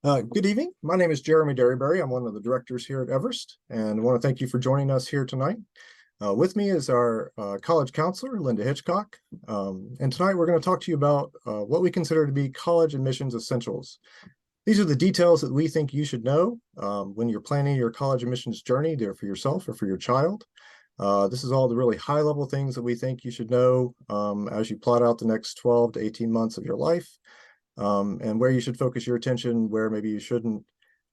Good evening. My name is Jeremy Derryberry. I'm one of the directors here at Everest, and I want to thank you for joining us here tonight. With me is our college counselor, Linda Hitchcock. And tonight we're going to talk to you about what we consider to be college admissions essentials. These are the details that we think you should know when you're planning your college admissions journey, either for yourself or for your child. This is all the really high-level things that we think you should know as you plot out the next 12 to 18 months of your life. And where you should focus your attention, where maybe you shouldn't.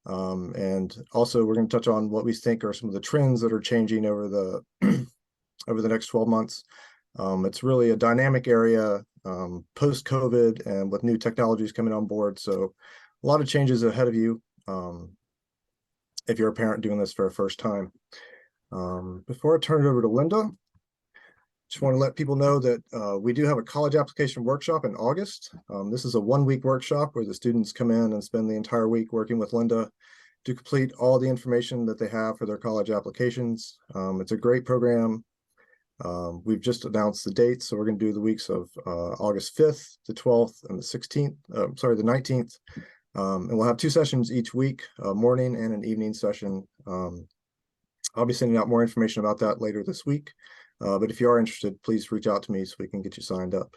And also we're going to touch on what we think are some of the trends that are changing over the over the next 12 months. It's really a dynamic area post-COVID and with new technologies coming on board. So a lot of changes ahead of you if you're a parent doing this for a first time. Before I turn it over to Linda, just want to let people know that we do have a college application workshop in August. This is a 1-week workshop where the students come in and spend the entire week working with Linda to complete all the information that they have for their college applications. It's a great program. We've just announced the dates, so we're going to do the weeks of August 5th, the 12th, and the 16th, the 19th. And we'll have 2 sessions each week, a morning and an evening session. I'll be sending out more information about that later this week. But if you are interested, please reach out to me so we can get you signed up.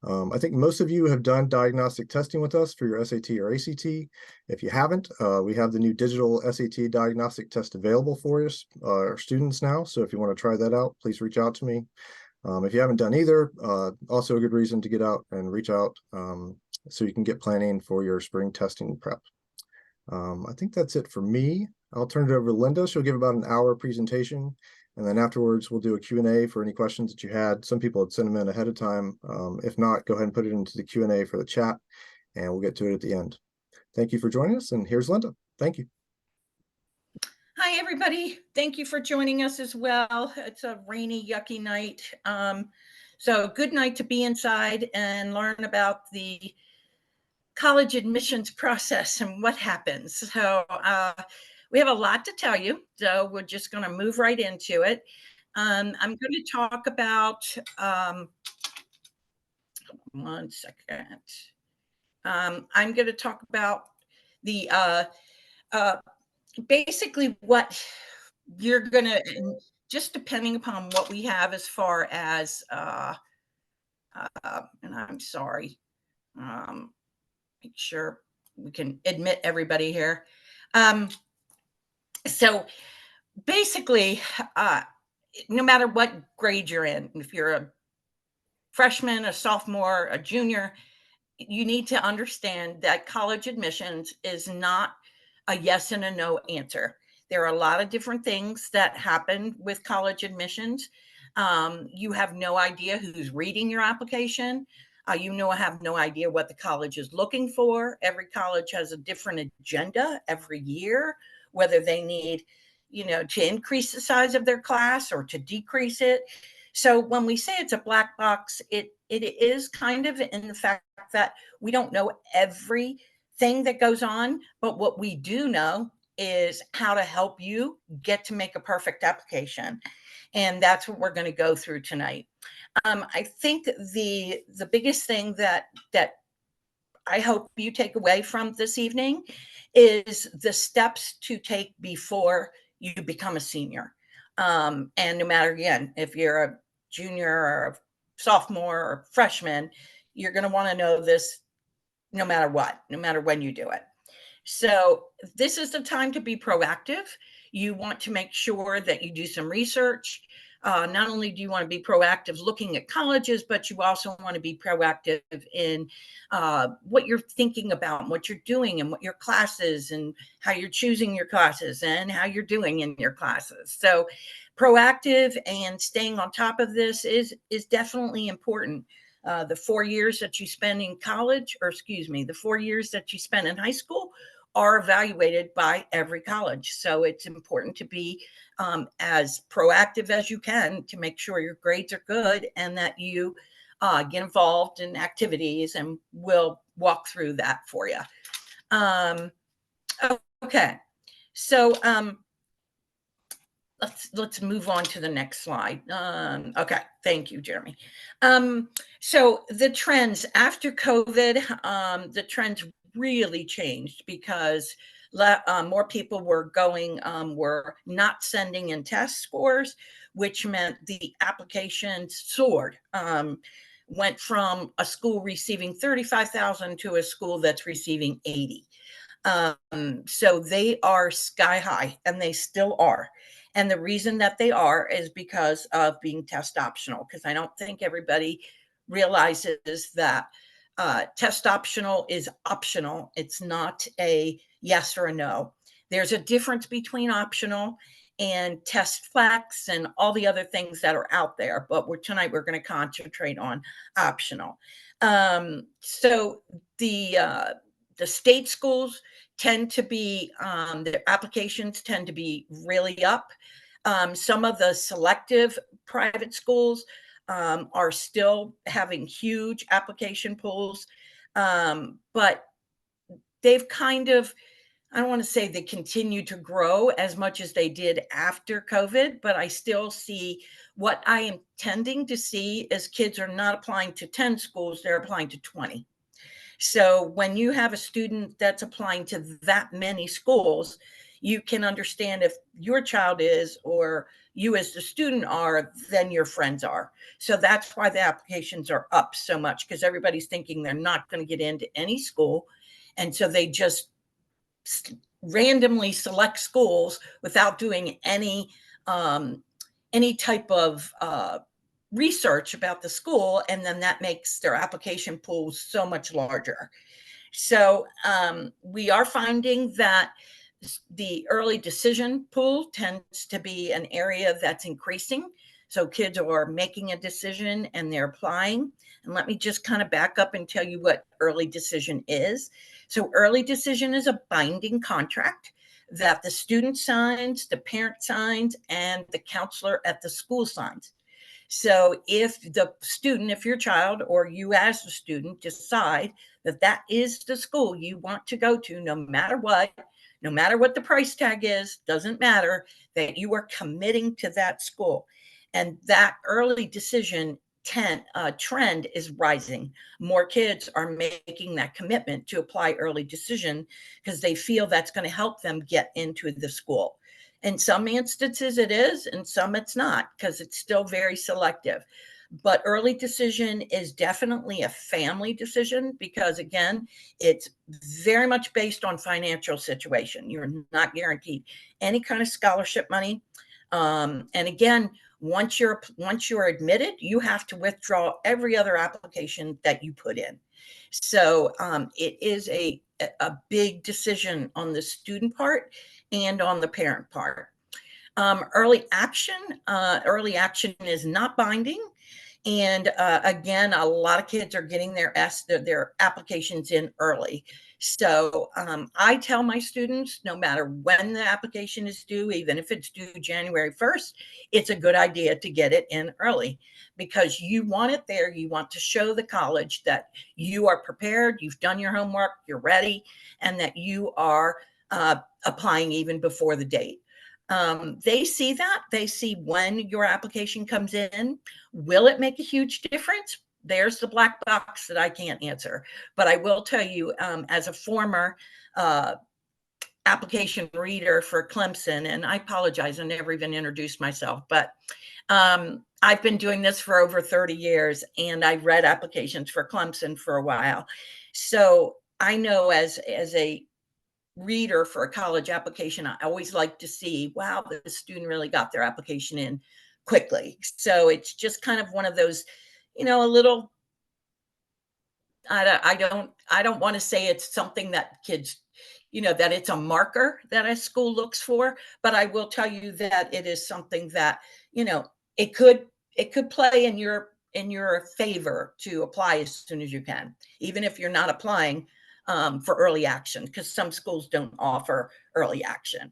I think most of you have done diagnostic testing with us for your SAT or ACT. If you haven't, we have the new digital SAT diagnostic test available for us, our students now. So if you want to try that out, please reach out to me. If you haven't done either, also a good reason to get out and reach out so you can get planning for your spring testing prep. I think that's it for me. I'll turn it over to Linda. She'll give about an hour presentation. And then afterwards, we'll do a Q&A for any questions that you had. Some people had sent them in ahead of time. If not, go ahead and put it into the Q&A for the chat, and we'll get to it at the end. Thank you for joining us, and here's Linda. Thank you. Hi, everybody. Thank you for joining us as well. It's a rainy, yucky night. So good night to be inside and learn about the college admissions process and what happens. So we have a lot to tell you, so we're just going to move right into it. I'm going to talk about, one second. I'm going to talk about the basically what you're going to, just depending upon what we have as far as, and I'm sorry, make sure we can admit everybody here. So basically, no matter what grade you're in, if you're a freshman, a sophomore, a junior, you need to understand that college admissions is not a yes and a no answer. There are a lot of different things that happen with college admissions. You have no idea who's reading your application. Have no idea what the college is looking for. Every college has a different agenda every year, whether they need, to increase the size of their class or to decrease it. So when we say it's a black box, it is kind of in the fact that we don't know everything that goes on, but what we do know is how to help you get to make a perfect application. And that's what we're going to go through tonight. I think the biggest thing that I hope you take away from this evening is the steps to take before you become a senior. And no matter, again, if you're a junior or a sophomore or freshman, you're going to want to know this no matter what, no matter when you do it. So this is the time to be proactive. You want to make sure that you do some research. Not only do you want to be proactive looking at colleges, but you also want to be proactive in what you're thinking about, what you're doing, and what your classes, and how you're choosing your classes, and how you're doing in your classes. So proactive and staying on top of this is definitely important. The 4 years that you spend in college, or excuse me, the 4 years that you spend in high school are evaluated by every college. So it's important to be as proactive as you can to make sure your grades are good and that you get involved in activities, and we'll walk through that for you. Okay, so let's move on to the next slide. Okay, thank you, Jeremy. So the trends after COVID, the trends really changed because more people were were not sending in test scores, which meant the applications soared. Went from a school receiving 35,000 to a school that's receiving 80. So they are sky high, and they still are. And the reason that they are is because of being test optional, because I don't think everybody realizes that test optional is optional. It's not a yes or a no. There's a difference between optional and test flex and all the other things that are out there. But tonight we're going to concentrate on optional. So the state schools tend to be their applications tend to be really up. Some of the selective private schools are still having huge application pools, but they've kind of, I don't want to say they continue to grow as much as they did after COVID, but I still see what I am tending to see is kids are not applying to 10 schools, they're applying to 20. So when you have a student that's applying to that many schools, you can understand if your child is, or you as the student are, then your friends are. So that's why the applications are up so much, because everybody's thinking they're not going to get into any school. And so they just randomly select schools without doing any type of research about the school, and then that makes their application pool so much larger. So we are finding that the early decision pool tends to be an area that's increasing. So kids are making a decision and they're applying. And let me just kind of back up and tell you what early decision is. So early decision is a binding contract that the student signs, the parent signs, and the counselor at the school signs. So if the student, if your child or you as a student decide that that is the school you want to go to, no matter what the price tag is, doesn't matter, that you are committing to that school. And that early decision trend is rising. More kids are making that commitment to apply early decision because they feel that's going to help them get into the school. In some instances it is, and some it's not, because it's still very selective. But early decision is definitely a family decision because, again, it's very much based on financial situation. You're not guaranteed any kind of scholarship money. And again, once you're admitted, you have to withdraw every other application that you put in. So it is a big decision on the student part and on the parent part. Early action is not binding. And again, a lot of kids are getting their applications in early. So I tell my students, no matter when the application is due, even if it's due January 1st, it's a good idea to get it in early because you want it there. You want to show the college that you are prepared, you've done your homework, you're ready, and that you are applying even before the date. They see that. They see when your application comes in. Will it make a huge difference? There's the black box that I can't answer. But I will tell you, as a former application reader for Clemson, and I apologize, I never even introduced myself, but I've been doing this for over 30 years, and I read applications for Clemson for a while. So I know as a reader for a college application, I always like to see, wow, the student really got their application in quickly. So it's just kind of one of those, a little, I don't want to say it's something that kids, that it's a marker that a school looks for, but I will tell you that it is something that, it could play in your favor to apply as soon as you can, even if you're not applying for early action, because some schools don't offer early action.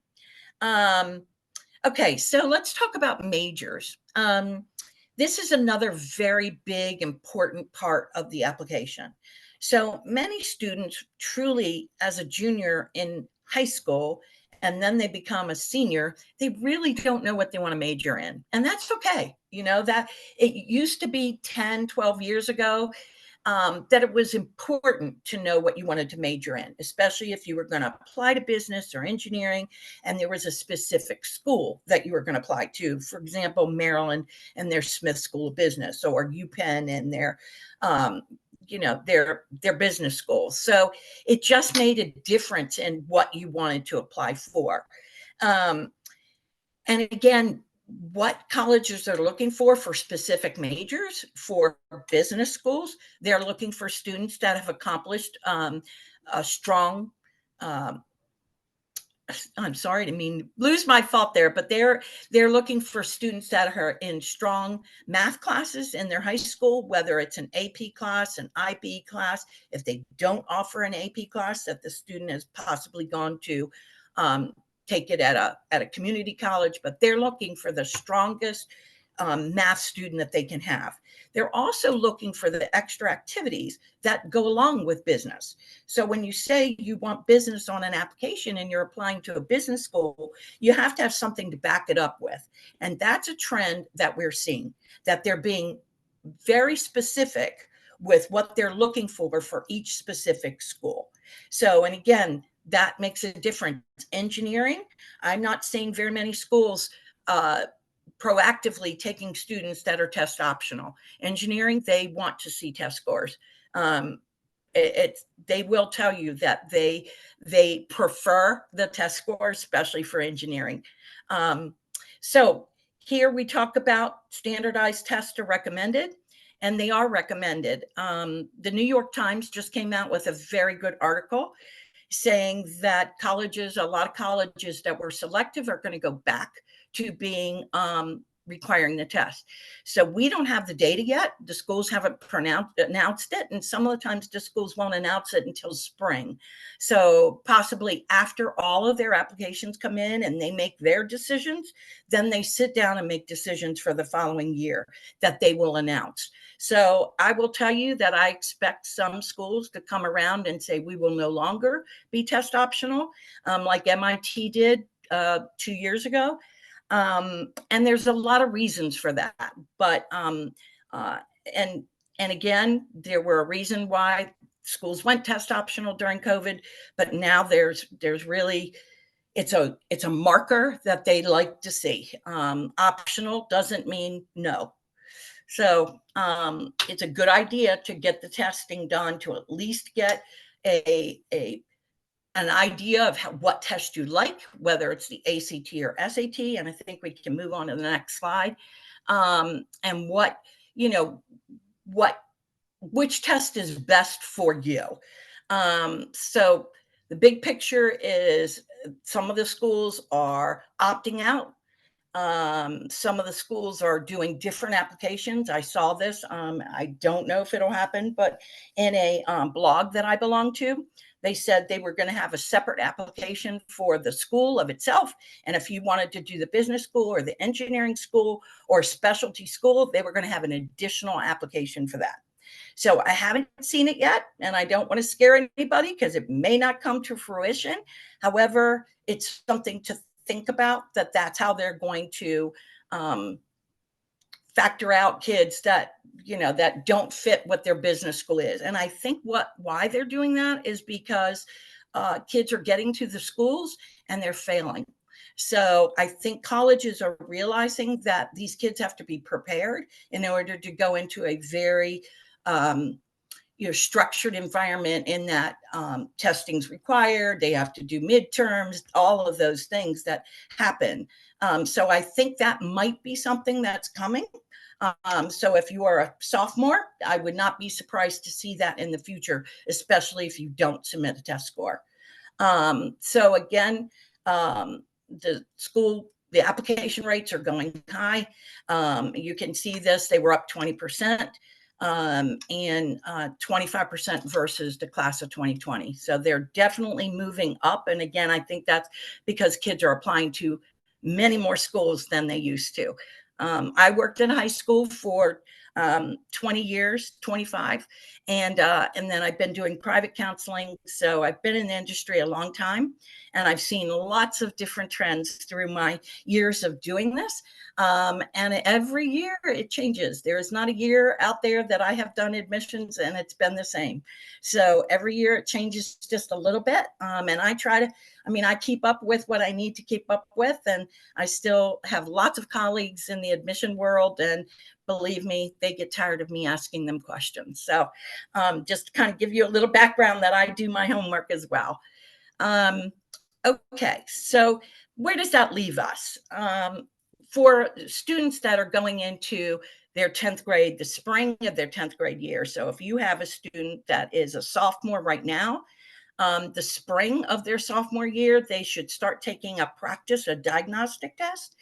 Okay, so let's talk about majors. This is another very big, important part of the application. So many students truly, as a junior in high school, and then they become a senior, they really don't know what they want to major in. And that's okay. That it used to be 10, 12 years ago. that it was important to know what you wanted to major in, especially if you were going to apply to business or engineering and there was a specific school that you were going to apply to. For example, Maryland and their Smith School of Business, or UPenn and their their business school. So it just made a difference in what you wanted to apply for. And again, what colleges are looking for specific majors for business schools, they're looking for students that have accomplished a strong I'm sorry to lose my thought there, but they're looking for students that are in strong math classes in their high school, whether it's an AP class, an IB class. If they don't offer an AP class, that the student has possibly gone to take it at a community college, but they're looking for the strongest math student that they can have. They're also looking for the extra activities that go along with business. So when you say you want business on an application and you're applying to a business school, you have to have something to back it up with. And that's a trend that we're seeing, that they're being very specific with what they're looking for each specific school. So, and again, that makes a difference. Engineering, I'm not seeing very many schools proactively taking students that are test optional. Engineering, they want to see test scores. They will tell you that they prefer the test score, especially for engineering. So here we talk about standardized tests are recommended, and they are recommended. The New York Times just came out with a very good article saying that a lot of colleges that were selective are going to go back to being requiring the test. So we don't have the data yet. The schools haven't announced it. And some of the times the schools won't announce it until spring. So possibly after all of their applications come in and they make their decisions, then they sit down and make decisions for the following year that they will announce. So I will tell you that I expect some schools to come around and say, we will no longer be test optional, like MIT did 2 years ago. And there's a lot of reasons for that, but and again, there were a reason why schools went test optional during COVID, but now there's really it's a marker that they like to see. Optional doesn't mean no. So it's a good idea to get the testing done to at least get an idea of what test you like, whether it's the ACT or SAT. And I think we can move on to the next slide. And which test is best for you. So the big picture is some of the schools are opting out. Some of the schools are doing different applications. I saw this. I don't know if it'll happen, but in a blog that I belong to, they said they were going to have a separate application for the school of itself. And if you wanted to do the business school or the engineering school or specialty school, they were going to have an additional application for that. So I haven't seen it yet, and I don't want to scare anybody because it may not come to fruition. However, it's something to think about, that's how they're going to factor out kids that don't fit what their business school is. And I think why they're doing that is because kids are getting to the schools and they're failing. So I think colleges are realizing that these kids have to be prepared in order to go into a very structured environment, in that testing's required. They have to do midterms, all of those things that happen. So I think that might be something that's coming. So if you are a sophomore, I would not be surprised to see that in the future, especially if you don't submit a test score. So again, the application rates are going high. You can see this, they were up 20%. And 25% versus the class of 2020. So they're definitely moving up. And again, I think that's because kids are applying to many more schools than they used to. I worked in high school for 20 years, 25. And then I've been doing private counseling. So I've been in the industry a long time, and I've seen lots of different trends through my years of doing this. And every year it changes. There is not a year out there that I have done admissions and it's been the same. So every year it changes just a little bit. And I keep up with what I need to keep up with. And I still have lots of colleagues in the admission world. And believe me, they get tired of me asking them questions. So just to kind of give you a little background that I do my homework as well. Okay, so where does that leave us? For students that are going into their 10th grade, the spring of their 10th grade year. So if you have a student that is a sophomore right now, the spring of their sophomore year, they should start taking a diagnostic test,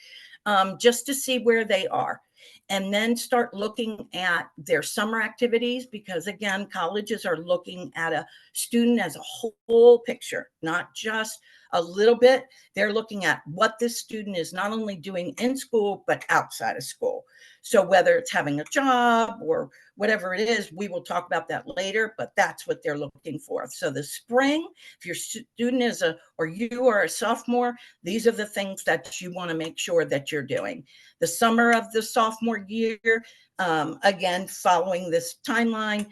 just to see where they are. And then start looking at their summer activities, because again, colleges are looking at a student as a whole picture, not just a little bit. They're looking at what this student is not only doing in school, but outside of school. So whether it's having a job or whatever it is, we will talk about that later, but that's what they're looking for. So the spring, if your student or you are a sophomore, these are the things that you want to make sure that you're doing. The summer of the sophomore year, again, following this timeline,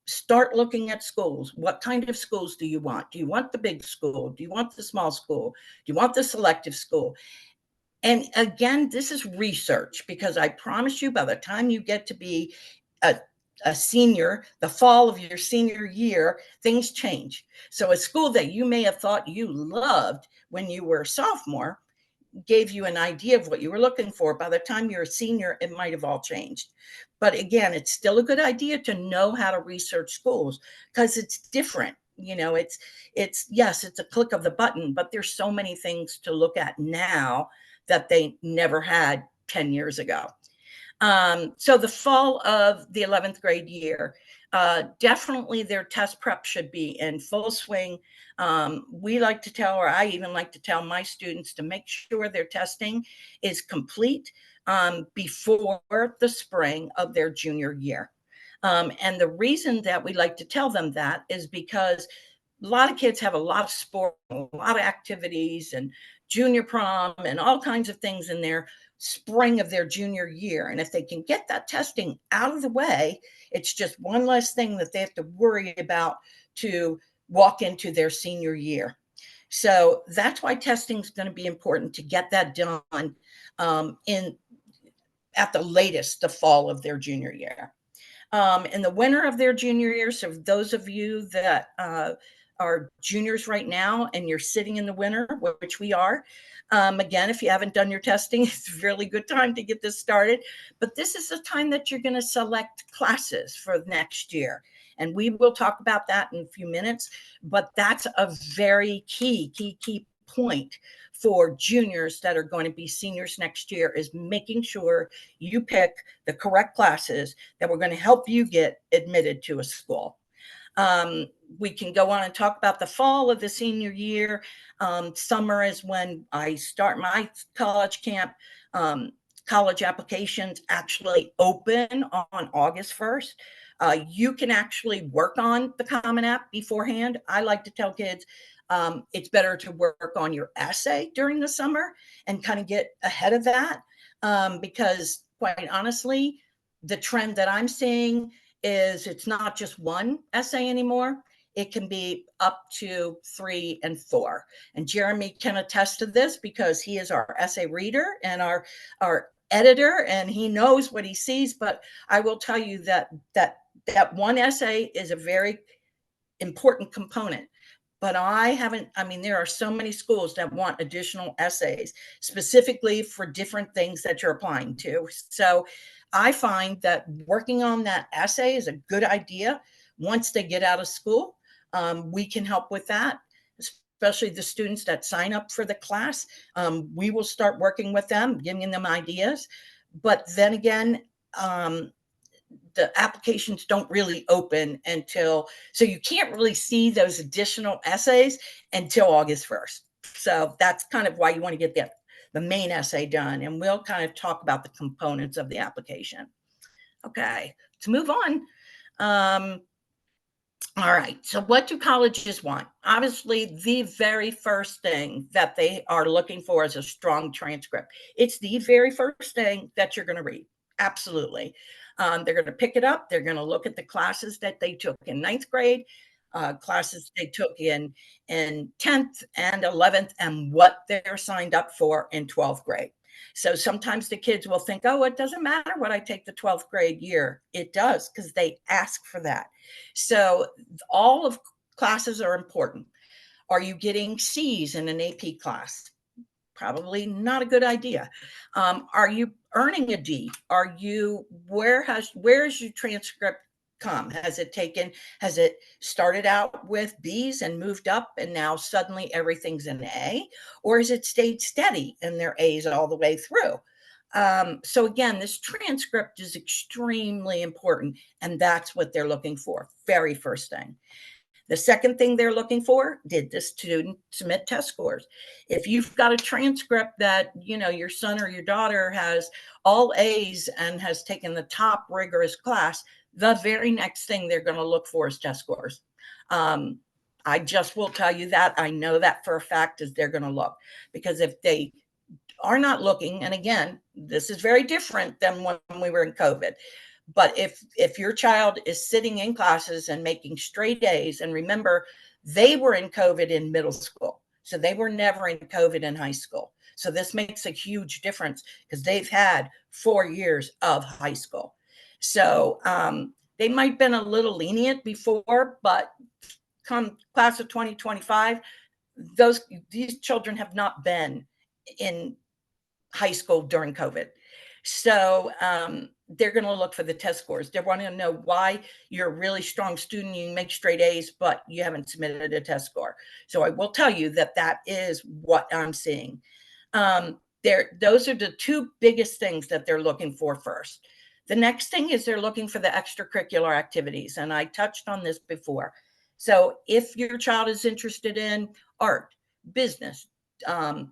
start looking at schools. What kind of schools do you want? Do you want the big school? Do you want the small school? Do you want the selective school? And again, this is research, because I promise you, by the time you get to be a senior, the fall of your senior year, things change. So a school that you may have thought you loved when you were a sophomore gave you an idea of what you were looking for. By the time you're a senior, it might have all changed. But again, it's still a good idea to know how to research schools, because it's different. Yes, it's a click of the button, but there's so many things to look at now that they never had 10 years ago. So the fall of the 11th grade year, definitely their test prep should be in full swing. We like to tell, or I even like to tell my students, to make sure their testing is complete before the spring of their junior year. And the reason that we like to tell them that is because a lot of kids have a lot of sport, a lot of activities, and junior prom and all kinds of things in their spring of their junior year. And if they can get that testing out of the way, it's just one less thing that they have to worry about to walk into their senior year. So that's why testing is going to be important, to get that done at the latest, the fall of their junior year. In the winter of their junior year, so those of you that are juniors right now and you're sitting in the winter, which we are, again, if you haven't done your testing, it's a really good time to get this started. But this is the time that you're going to select classes for next year. And we will talk about that in a few minutes. But that's a very key point for juniors that are going to be seniors next year, is making sure you pick the correct classes that were going to help you get admitted to a school. We can go on and talk about the fall of the senior year. Summer is when I start my college camp. College applications actually open on August 1st. You can actually work on the Common App beforehand. I like to tell kids, it's better to work on your essay during the summer and kind of get ahead of that, because quite honestly, the trend that I'm seeing is it's not just one essay anymore. It can be up to 3 and 4. And Jeremy can attest to this, because he is our essay reader and our editor, and he knows what he sees. But I will tell you that one essay is a very important component. But there are so many schools that want additional essays specifically for different things that you're applying to. So I find that working on that essay is a good idea. Once they get out of school, we can help with that, especially the students that sign up for the class. We will start working with them, giving them ideas. But then again, the applications don't really open so you can't really see those additional essays until August 1st. So that's kind of why you want to get the main essay done. And we'll kind of talk about the components of the application. Okay, let's move on. All right. So, what do colleges want? Obviously, the very first thing that they are looking for is a strong transcript. It's the very first thing that you're going to read. Absolutely. They're going to pick it up. They're going to look at the classes that they took in ninth grade, classes they took in 10th and 11th, and what they're signed up for in 12th grade. So sometimes the kids will think, oh, it doesn't matter what I take the 12th grade year. It does, because they ask for that. So all of classes are important. Are you getting C's in an AP class? Probably not a good idea. Are you earning a D? Where's your transcript come? Has it started out with B's and moved up and now suddenly everything's an A? Or has it stayed steady and they're A's all the way through? So again, this transcript is extremely important, and that's what they're looking for. Very first thing. The second thing they're looking for, did the student submit test scores? If you've got a transcript that, your son or your daughter has all A's and has taken the top rigorous class, the very next thing they're going to look for is test scores. I just will tell you that. I know that for a fact, is they're going to look, because if they are not looking, and again, this is very different than when we were in COVID. But if your child is sitting in classes and making straight A's, and remember, they were in COVID in middle school, so they were never in COVID in high school. So this makes a huge difference, because they've had 4 years of high school. So they might have been a little lenient before, but come class of 2025, these children have not been in high school during COVID. So they're going to look for the test scores. They want to know why you're a really strong student, you make straight A's, but you haven't submitted a test score. So I will tell you that is what I'm seeing. Those are the two biggest things that they're looking for first. The next thing is they're looking for the extracurricular activities, and I touched on this before. So if your child is interested in art, business,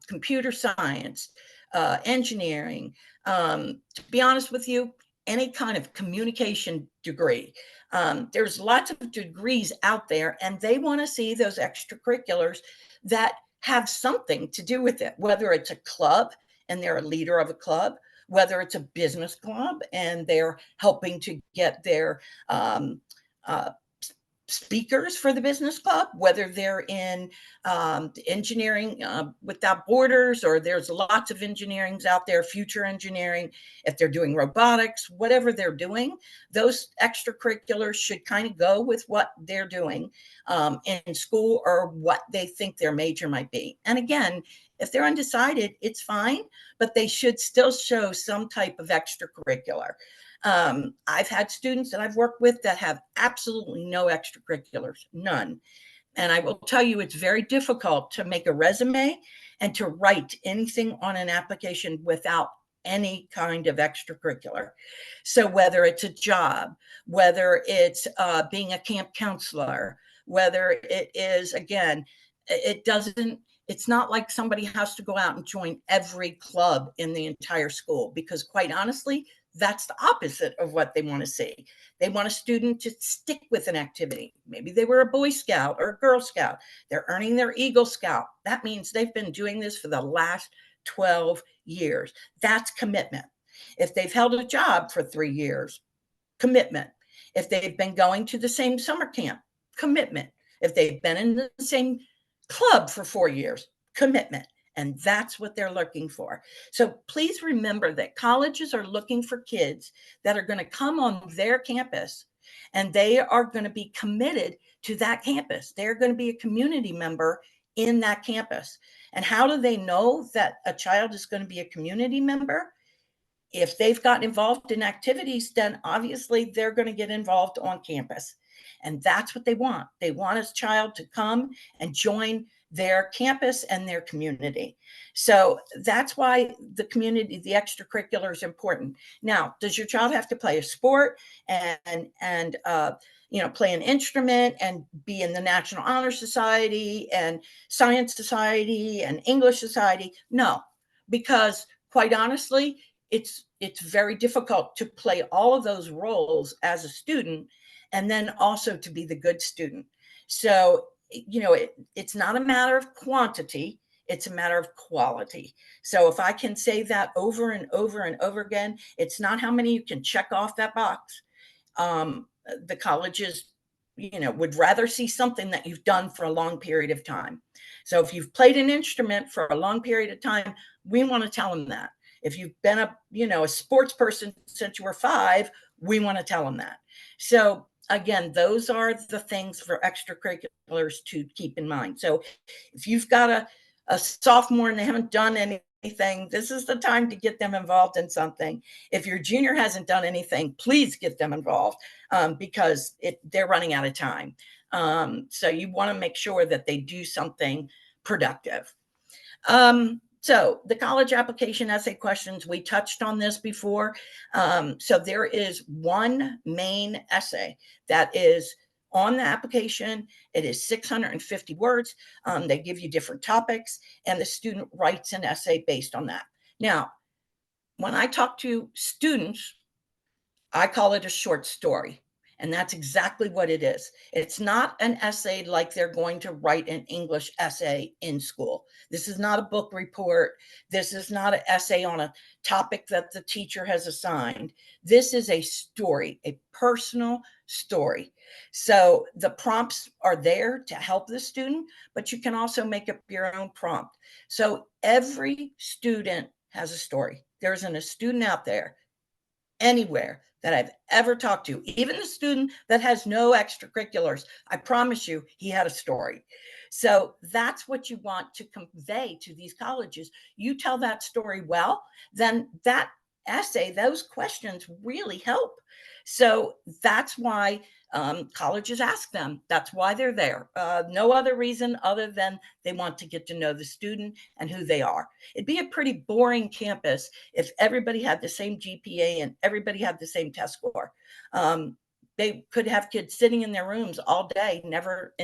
computer science, engineering, to be honest with you, any kind of communication degree. There's lots of degrees out there, and they want to see those extracurriculars that have something to do with it, whether it's a club and they're a leader of a club, whether it's a business club and they're helping to get their speakers for the business club, whether they're in engineering without borders, or there's lots of engineerings out there, future engineering, if they're doing robotics, whatever they're doing, those extracurriculars should kind of go with what they're doing in school, or what they think their major might be. And again, if they're undecided, it's fine, but they should still show some type of extracurricular. I've had students that I've worked with that have absolutely no extracurriculars, none. And I will tell you, it's very difficult to make a resume and to write anything on an application without any kind of extracurricular. So whether it's a job, whether it's being a camp counselor, whether it is, again, it's not like somebody has to go out and join every club in the entire school, because quite honestly, that's the opposite of what they want to see. They want a student to stick with an activity. Maybe they were a Boy Scout or a Girl Scout. They're earning their Eagle Scout. That means they've been doing this for the last 12 years. That's commitment. If they've held a job for 3 years, commitment. If they've been going to the same summer camp, commitment. If they've been in the same club for 4 years, commitment. And that's what they're looking for. So please remember that colleges are looking for kids that are going to come on their campus, and they are going to be committed to that campus. They're going to be a community member in that campus. And how do they know that a child is going to be a community member? If they've gotten involved in activities, then obviously they're going to get involved on campus. And that's what they want. They want a child to come and join their campus and their community. So that's why the community, the extracurricular is important. Now, does your child have to play a sport and play an instrument and be in the National Honor Society and Science Society and English Society? No, because quite honestly, it's very difficult to play all of those roles as a student and then also to be the good student. So, it's not a matter of quantity, it's a matter of quality. So if I can say that over and over and over again, it's not how many you can check off that box. The colleges, would rather see something that you've done for a long period of time. So if you've played an instrument for a long period of time, we want to tell them that. If you've been a sports person since you were 5, we want to tell them that. So again, those are the things for extracurriculars to keep in mind. So if you've got a sophomore and they haven't done anything, this is the time to get them involved in something. If your junior hasn't done anything, please get them involved, because they're running out of time. So you want to make sure that they do something productive. So the college application essay questions, we touched on this before. So there is one main essay that is on the application. It is 650 words. They give you different topics, and the student writes an essay based on that. Now, when I talk to students, I call it a short story. And that's exactly what it is. It's not an essay like they're going to write an English essay in school. This is not a book report. This is not an essay on a topic that the teacher has assigned. This is a story, a personal story. So the prompts are there to help the student, but you can also make up your own prompt. So every student has a story. There isn't a student out there anywhere that I've ever talked to, even the student that has no extracurriculars, I promise you, he had a story. So that's what you want to convey to these colleges. You tell that story well, then that essay, those questions really help. So that's why colleges ask them. That's why they're there. No other reason other than they want to get to know the student and who they are. It'd be a pretty boring campus if everybody had the same GPA and everybody had the same test score. They could have kids sitting in their rooms all day, never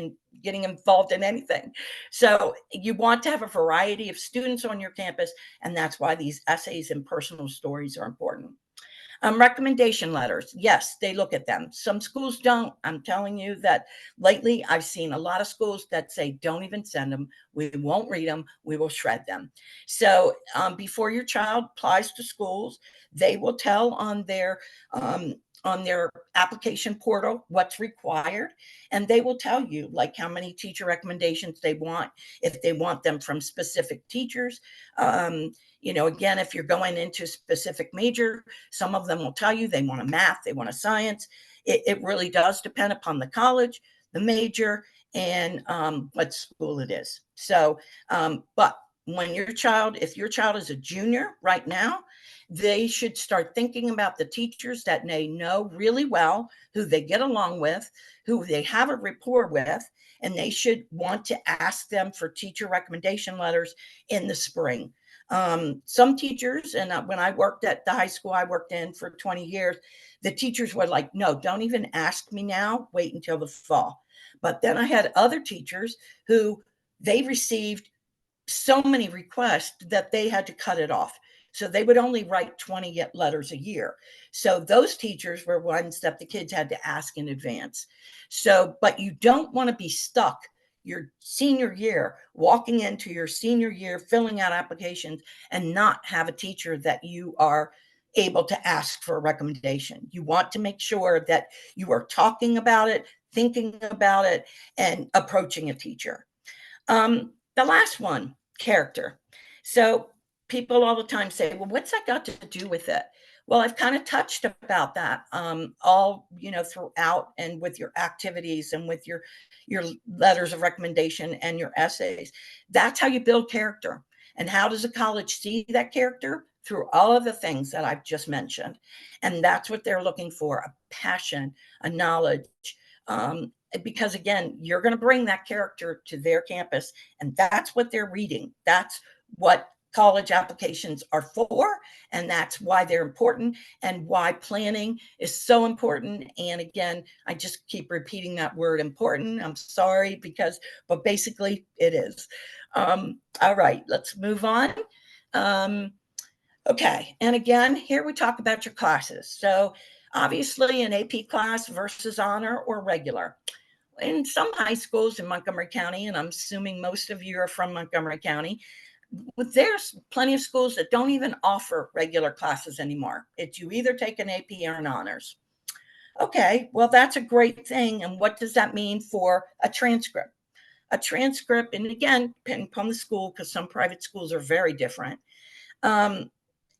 getting involved in anything. So you want to have a variety of students on your campus, and that's why these essays and personal stories are important. Recommendation letters, yes, they look at them. Some schools don't. I'm telling you that lately I've seen a lot of schools that say, don't even send them. We won't read them. We will shred them. So before your child applies to schools, they will tell on their application portal what's required, and they will tell you like how many teacher recommendations they want, if they want them from specific teachers. Again, if you're going into a specific major, some of them will tell you they want a math, they want a science. It really does depend upon the college, the major, and what school it is. So, but if your child is a junior right now, they should start thinking about the teachers that they know really well, who they get along with, who they have a rapport with, and they should want to ask them for teacher recommendation letters in the spring. Some teachers, and when I worked at the high school I worked in for 20 years, the teachers were like, no, don't even ask me now, wait until the fall. But then I had other teachers who they received so many requests that they had to cut it off. So they would only write 20 letters a year. So those teachers were ones that the kids had to ask in advance. So, but you don't want to be stuck your senior year, walking into your senior year, filling out applications and not have a teacher that you are able to ask for a recommendation. You want to make sure that you are talking about it, thinking about it, and approaching a teacher. The last one, character. So people all the time say, well, what's that got to do with it? Well, I've kind of touched about that all, throughout, and with your activities and with your letters of recommendation and your essays. That's how you build character. And how does a college see that character? Through all of the things that I've just mentioned. And that's what they're looking for, a passion, a knowledge, because again, you're going to bring that character to their campus, and that's what they're reading. That's what college applications are for, and that's why they're important, and why planning is so important. And again, I just keep repeating that word important. I'm sorry, but basically it is. All right, let's move on. Okay, and again, here we talk about your classes. So obviously an AP class versus honor or regular. In some high schools in Montgomery County, and I'm assuming most of you are from Montgomery County, there's plenty of schools that don't even offer regular classes anymore. It's you either take an AP or an honors. Okay, well, that's a great thing. And what does that mean for a transcript? A transcript, and again, depending upon the school, because some private schools are very different. Um,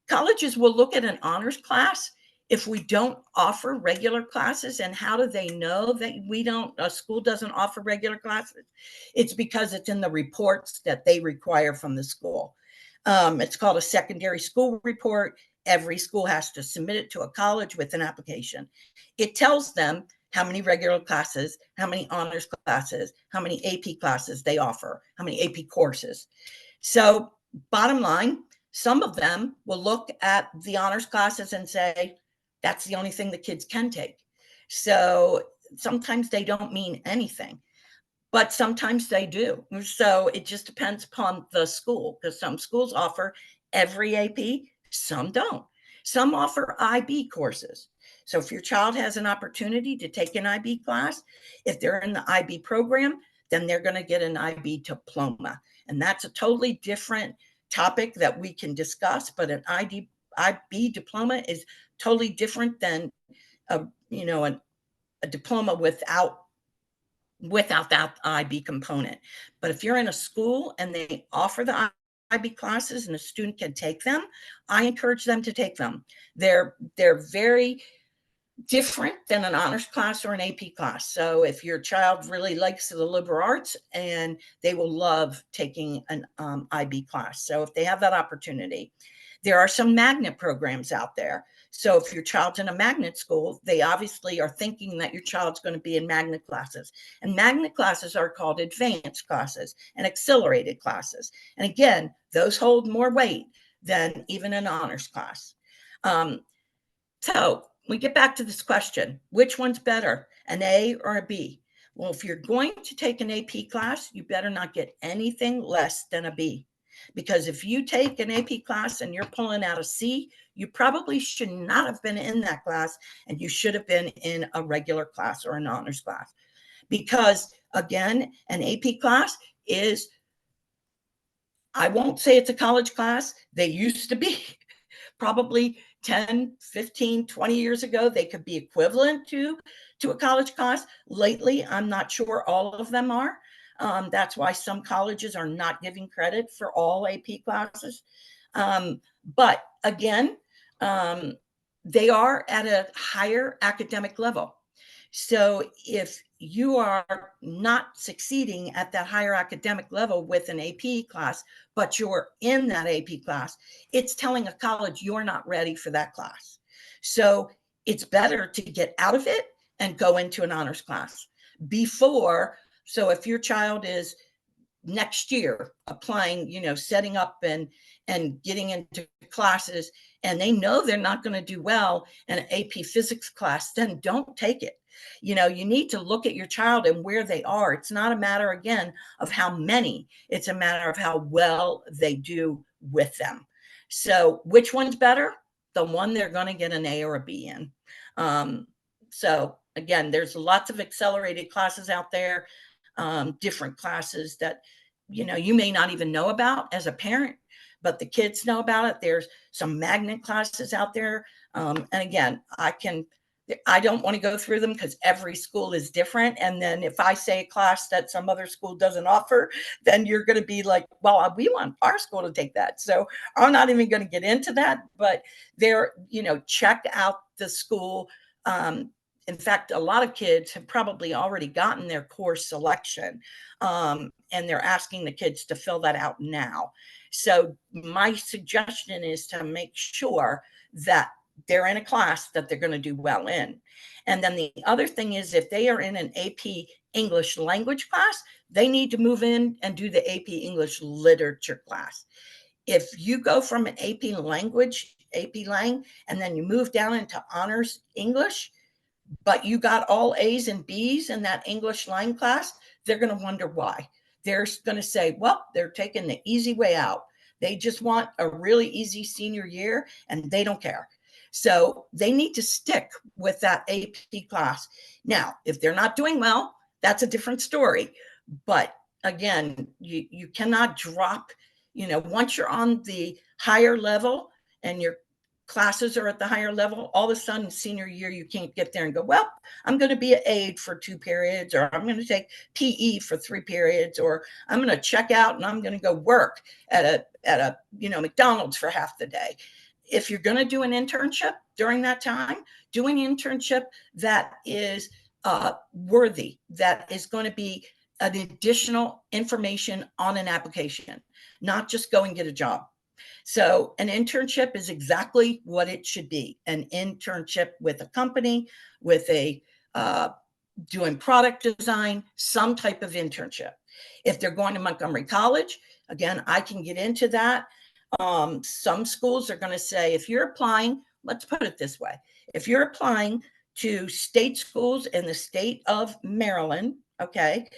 Colleges will look at an honors class if we don't offer regular classes. And how do they know that a school doesn't offer regular classes? It's because it's in the reports that they require from the school. It's called a secondary school report. Every school has to submit it to a college with an application. It tells them how many regular classes, how many honors classes, how many AP classes they offer, how many AP courses. So bottom line, some of them will look at the honors classes and say, that's the only thing the kids can take. So sometimes they don't mean anything, but sometimes they do. So it just depends upon the school, because some schools offer every AP, some don't. Some offer IB courses. So if your child has an opportunity to take an IB class, if they're in the IB program, then they're going to get an IB diploma. And that's a totally different topic that we can discuss, but an IB diploma is totally different than a diploma without that IB component. But if you're in a school and they offer the IB classes and a student can take them, I encourage them to take them. They're very different than an honors class or an AP class. So if your child really likes the liberal arts, and they will love taking an IB class. So if they have that opportunity, there are some magnet programs out there. So if your child's in a magnet school, they obviously are thinking that your child's going to be in magnet classes. And magnet classes are called advanced classes and accelerated classes. And again, those hold more weight than even an honors class. So we get back to this question, which one's better, an A or a B? Well, if you're going to take an AP class, you better not get anything less than a B. Because if you take an AP class and you're pulling out a C, you probably should not have been in that class, and you should have been in a regular class or an honors class. Because again, an AP class is, I won't say it's a college class. They used to be. Probably 10, 15, 20 years ago, they could be equivalent to a college class. Lately, I'm not sure all of them are. That's why some colleges are not giving credit for all AP classes. But again, they are at a higher academic level. So if you are not succeeding at that higher academic level with an AP class, but you're in that AP class, it's telling a college you're not ready for that class. So it's better to get out of it and go into an honors class before. So if your child is next year applying, setting up and getting into classes, and they know they're not going to do well in an AP physics class, then don't take it. You need to look at your child and where they are. It's not a matter, again, of how many, it's a matter of how well they do with them. So which one's better? The one they're going to get an A or a B in. So again, there's lots of accelerated classes out there, different classes that you may not even know about as a parent, but the kids know about it. There's some magnet classes out there. And again, I don't want to go through them because every school is different. And then if I say a class that some other school doesn't offer, then you're going to be like, well, we want our school to take that. So I'm not even going to get into that, but check out the school. In fact, a lot of kids have probably already gotten their course selection, and they're asking the kids to fill that out now. So my suggestion is to make sure that they're in a class that they're going to do well in. And then the other thing is, if they are in an AP English language class, they need to move in and do the AP English literature class. If you go from an AP language, AP Lang, and then you move down into honors English, but you got all A's and B's in that English line class, they're going to wonder why. They're going to say, well, they're taking the easy way out. They just want a really easy senior year and they don't care. So they need to stick with that AP class. Now, if they're not doing well, that's a different story. But again, you cannot drop, once you're on the higher level and your classes are at the higher level, all of a sudden senior year, you can't get there and go, well, I'm going to be an aide for 2 periods, or I'm going to take PE for 3 periods, or I'm going to check out and I'm going to go work at a McDonald's for half the day. If you're going to do an internship during that time, do an internship that is worthy, that is going to be an additional information on an application, not just go and get a job. So an internship is exactly what it should be, an internship with a company, with a doing product design, some type of internship. If they're going to Montgomery College, again, I can get into that. Some schools are going to say, if you're applying, let's put it this way, if you're applying to state schools in the state of Maryland, okay,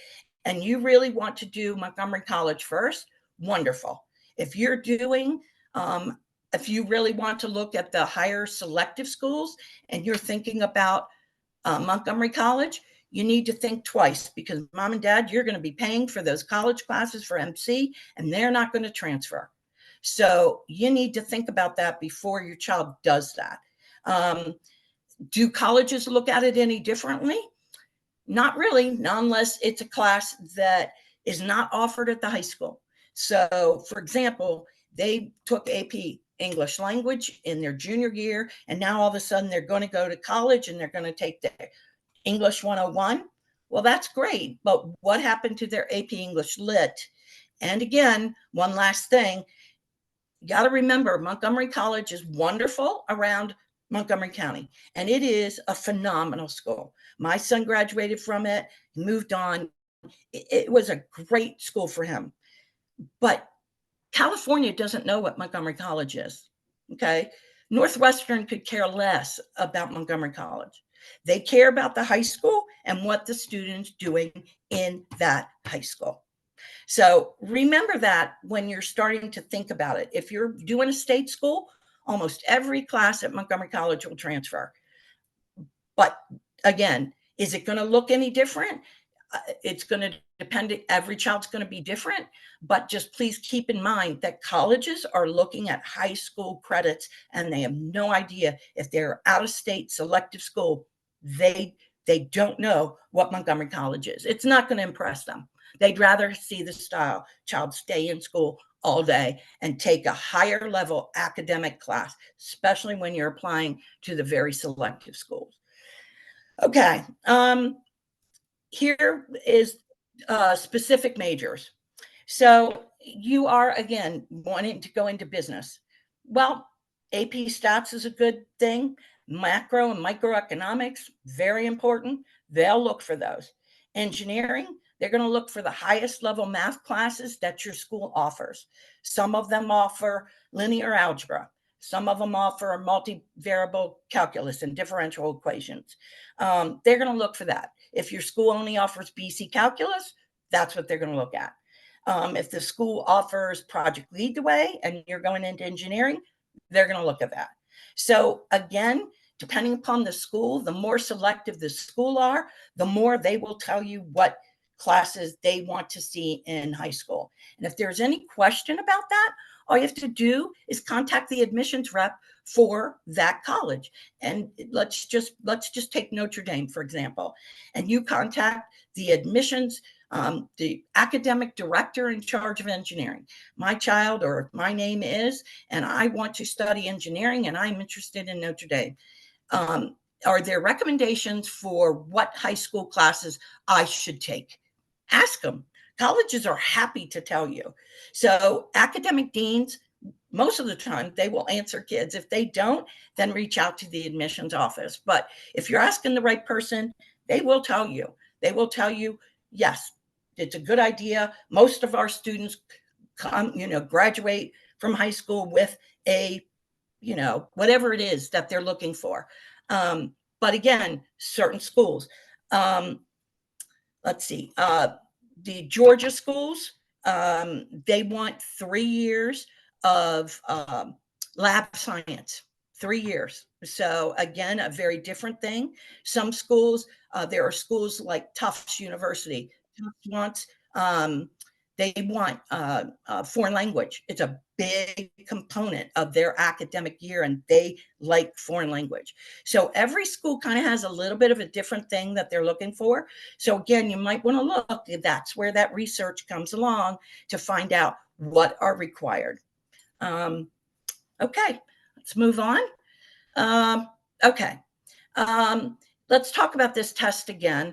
and you really want to do Montgomery College first, wonderful. If you're doing, if you really want to look at the higher selective schools and you're thinking about Montgomery College, you need to think twice, because mom and dad, you're going to be paying for those college classes for MC and they're not going to transfer. So you need to think about that before your child does that. Do colleges look at it any differently? Not really, not unless it's a class that is not offered at the high school. So, for example, they took AP English language in their junior year, and now all of a sudden they're going to go to college and they're going to take the English 101. Well, that's great, but what happened to their AP English Lit? And again, one last thing, you got to remember, Montgomery College is wonderful around Montgomery County, and it is a phenomenal school. My son graduated from it, moved on. It was a great school for him. But California doesn't know what Montgomery College is, okay? Northwestern could care less about Montgomery College. They care about the high school and what the student's doing in that high school. So remember that when you're starting to think about it. If you're doing a state school, almost every class at Montgomery College will transfer. But again, is it going to look any different? It's going to depend. Every child's going to be different, but just please keep in mind that colleges are looking at high school credits and they have no idea if they're out of state selective school. They don't know what Montgomery College is. It's not going to impress them. They'd rather see the child stay in school all day and take a higher level academic class, especially when you're applying to the very selective schools. Okay. Here is specific majors. So you are, again, wanting to go into business. Well, AP Stats is a good thing. Macro and microeconomics, very important. They'll look for those. Engineering, they're going to look for the highest level math classes that your school offers. Some of them offer linear algebra. Some of them offer multivariable calculus and differential equations. They're going to look for that. If your school only offers BC calculus, that's what they're going to look at. If the school offers Project Lead the Way and you're going into engineering, they're going to look at that. So again, depending upon the school, the more selective the school are, the more they will tell you what classes they want to see in high school. And if there's any question about that, all you have to do is contact the admissions rep for that college. And let's just take Notre Dame, for example, and you contact the admissions, the academic director in charge of engineering. My child, or my name is, and I want to study engineering and I'm interested in Notre Dame. Are there recommendations for what high school classes I should take? Ask them. Colleges are happy to tell you. So academic deans, most of the time, they will answer kids. If they don't, then reach out to the admissions office. But if you're asking the right person, they will tell you. They will tell you, yes, it's a good idea. Most of our students come, graduate from high school with a, whatever it is that they're looking for. But again, certain schools, let's see, the Georgia schools, they want 3 years of lab science, 3 years. So again, a very different thing. Some schools, there are schools like Tufts University. Tufts wants, they want foreign language. It's a big component of their academic year, and they like foreign language. So every school kind of has a little bit of a different thing that they're looking for. So again, you might want to look. That's where that research comes along to find out what are required. Okay, let's move on. Okay, let's talk about this test again.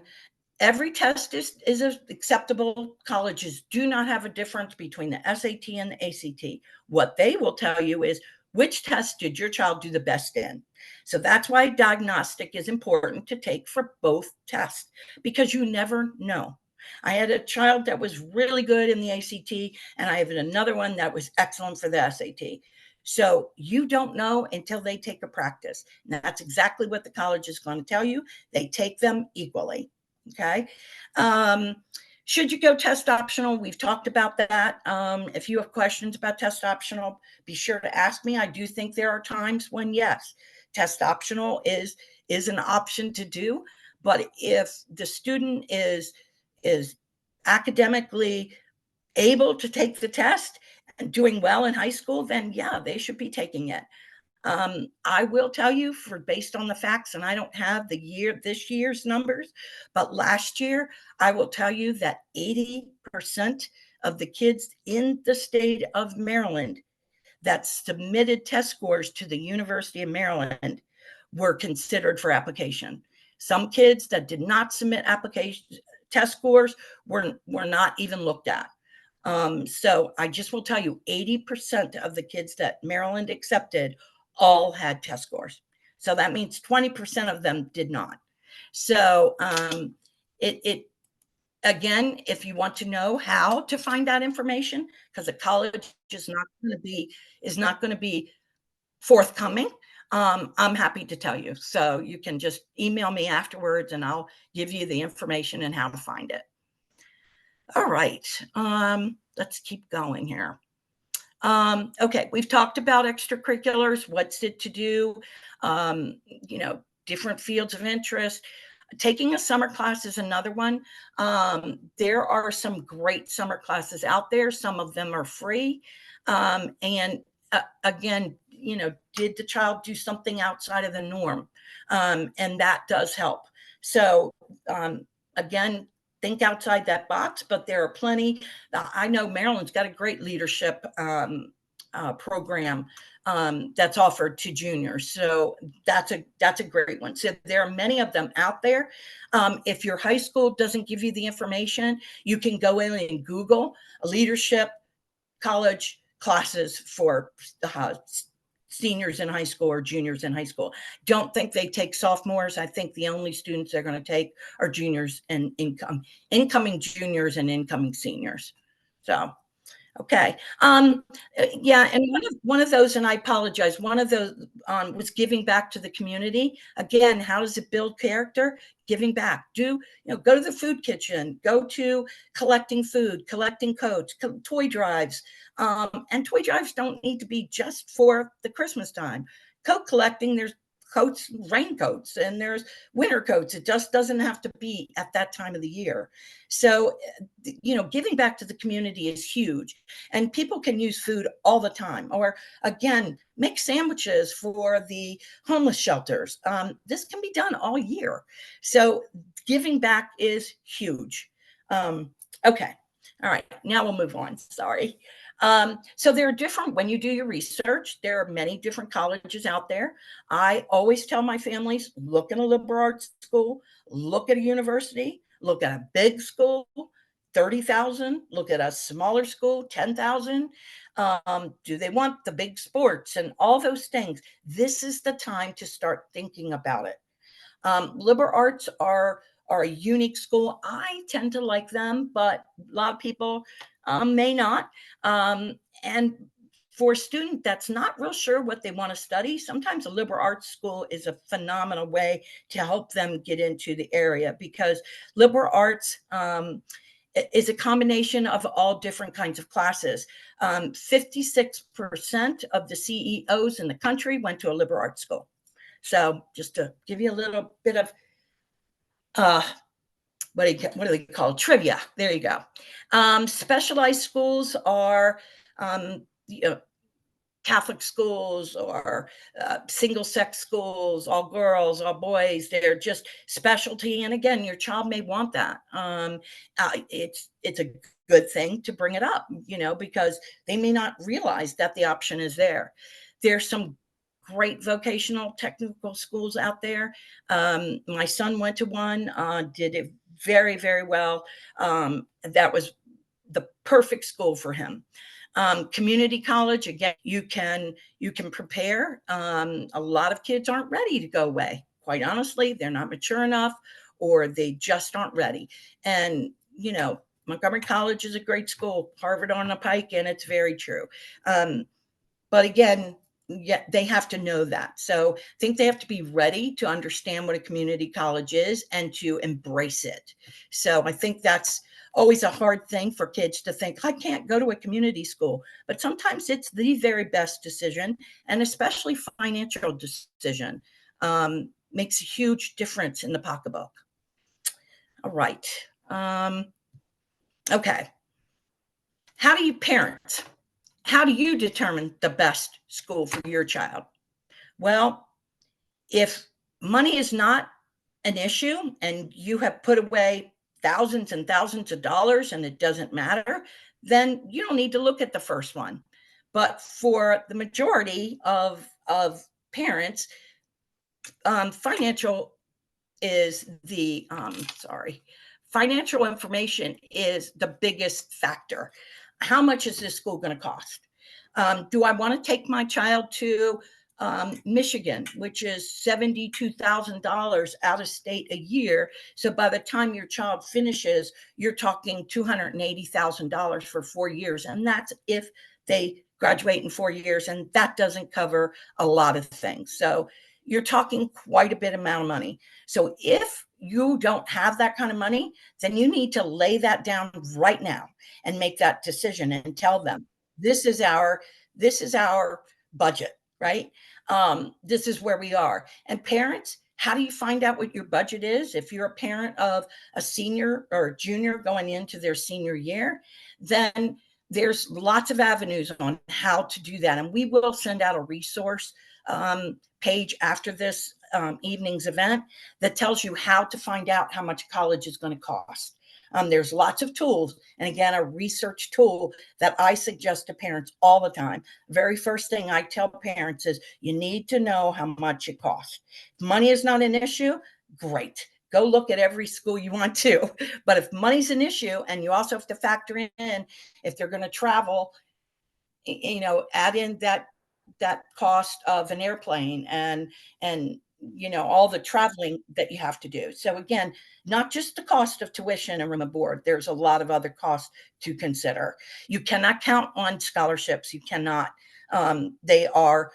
Every test is acceptable. Colleges do not have a difference between the SAT and the ACT. What they will tell you is which test did your child do the best in. So that's why diagnostic is important to take for both tests, because you never know. I had a child that was really good in the ACT, and I have another one that was excellent for the SAT. So you don't know until they take a practice. And that's exactly what the college is going to tell you. They take them equally. Okay. Should you go test optional? We've talked about that. If you have questions about test optional, be sure to ask me. I do think there are times when, yes, test optional is an option to do. But if the student is academically able to take the test and doing well in high school, then yeah, they should be taking it. I will tell you, for based on the facts, and I don't have this year's numbers, but last year, I will tell you that 80% of the kids in the state of Maryland that submitted test scores to the University of Maryland were considered for application. Some kids that did not submit application test scores were not even looked at. So I just will tell you, 80% of the kids that Maryland accepted all had test scores. So that means 20% of them did not. So it again, if you want to know how to find that information, because a college is not going to be forthcoming, I'm happy to tell you. So you can just email me afterwards, and I'll give you the information and how to find it. All right, let's keep going here. Okay, we've talked about extracurriculars, what's it to do, different fields of interest. Taking a summer class is another one. There are some great summer classes out there. Some of them are free. And again, did the child do something outside of the norm? And that does help. So again, think outside that box, but there are plenty. I know Maryland's got a great leadership program that's offered to juniors. So that's a great one. So there are many of them out there. If your high school doesn't give you the information, you can go in and Google leadership college classes for seniors in high school or juniors in high school. Don't think they take sophomores. I think the only students they're going to take are juniors and incoming juniors and incoming seniors. So, okay. Yeah, and one of those, and I apologize, one of those was giving back to the community. Again, how does it build character? Giving back. Go to the food kitchen, go to collecting food, collecting coats, toy drives. And toy drives don't need to be just for the Christmas time. Coat collecting, there's coats, raincoats, and there's winter coats. It just doesn't have to be at that time of the year. So, giving back to the community is huge. And people can use food all the time. Or again, make sandwiches for the homeless shelters. This can be done all year. So giving back is huge. Okay. All right. Now we'll move on. Sorry. So there are different, when you do your research, there are many different colleges out there. I always tell my families, look at a liberal arts school, look at a university, look at a big school, 30,000, look at a smaller school, 10,000. Do they want the big sports and all those things? This is the time to start thinking about it. Liberal arts are a unique school. I tend to like them, but a lot of people may not. And for a student that's not real sure what they want to study, sometimes a liberal arts school is a phenomenal way to help them get into the area, because liberal arts, is a combination of all different kinds of classes. 56% of the CEOs in the country went to a liberal arts school. So just to give you a little bit of what do they call trivia? There you go. Specialized schools are Catholic schools or single sex schools, all girls, all boys. They're just specialty. And again, your child may want that. It's a good thing to bring it up, because they may not realize that the option is there. There's some great vocational technical schools out there. My son went to one, did it very, very well. That was the perfect school for him. Community college, again, you can prepare. A lot of kids aren't ready to go away. Quite honestly, they're not mature enough, or they just aren't ready. And, Montgomery College is a great school, Harvard on the Pike, and it's very true. But again, they have to know that. So I think they have to be ready to understand what a community college is and to embrace it. So I think that's always a hard thing for kids to think, I can't go to a community school, but sometimes it's the very best decision, and especially financial decision makes a huge difference in the pocketbook. All right. Okay. How do you parent? How do you determine the best school for your child? Well, if money is not an issue and you have put away thousands and thousands of dollars and it doesn't matter, then you don't need to look at the first one. But for the majority of parents, financial information is the biggest factor. How much is this school going to cost? Do I want to take my child to Michigan, which is $72,000 out of state a year? So by the time your child finishes, you're talking $280,000 for 4 years. And that's if they graduate in 4 years. And that doesn't cover a lot of things. So you're talking quite a bit amount of money. So if you don't have that kind of money, then you need to lay that down right now and make that decision and tell them, this is our budget, right? This is where we are. And parents, how do you find out what your budget is? If you're a parent of a senior or a junior going into their senior year, then there's lots of avenues on how to do that. And we will send out a resource page after this evening's event that tells you how to find out how much college is going to cost. There's lots of tools. And again, a research tool that I suggest to parents all the time. Very first thing I tell parents is you need to know how much it costs. If money is not an issue, great. Go look at every school you want to. But if money's an issue, and you also have to factor in if they're going to travel, add in that cost of an airplane and all the traveling that you have to do. So again, not just the cost of tuition and room and board, there's a lot of other costs to consider. You cannot count on scholarships. You cannot. They are,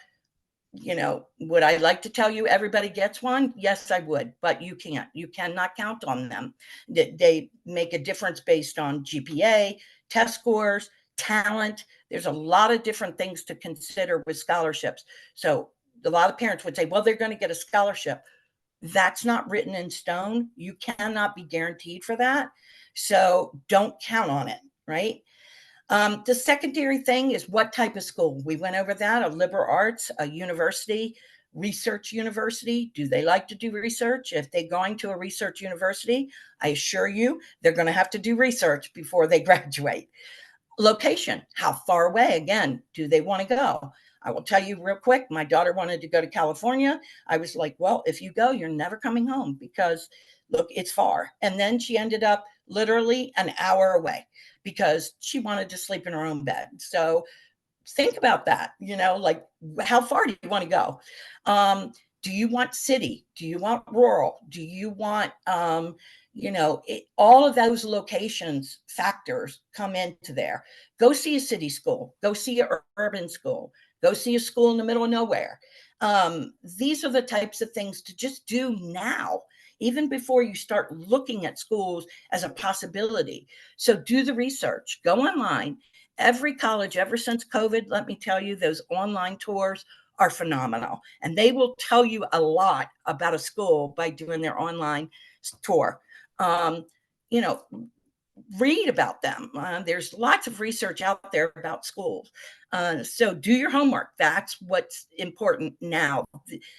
would I like to tell you everybody gets one? Yes, I would, but you can't. You cannot count on them. They make a difference based on GPA, test scores, talent. There's a lot of different things to consider with scholarships. So a lot of parents would say, well, they're going to get a scholarship. That's not written in stone. You cannot be guaranteed for that. So don't count on it, right? The secondary thing is what type of school. We went over that, a liberal arts, a university, research university. Do they like to do research? If they're going to a research university, I assure you, they're going to have to do research before they graduate. Location, how far away, again, do they want to go? I will tell you real quick, my daughter wanted to go to California. I was like, well, if you go, you're never coming home because look, it's far. And then she ended up literally an hour away because she wanted to sleep in her own bed. So think about that, like how far do you want to go? Do you want city? Do you want rural? Do you want, all of those locations factors come into there. Go see a city school, go see an urban school, go see a school in the middle of nowhere. These are the types of things to just do now even before you start looking at schools as a possibility. So do the research, go online. Every college, ever since COVID, let me tell you, those online tours are phenomenal. And they will tell you a lot about a school by doing their online tour. Um, you know, read about them. There's lots of research out there about schools. So do your homework. That's what's important now.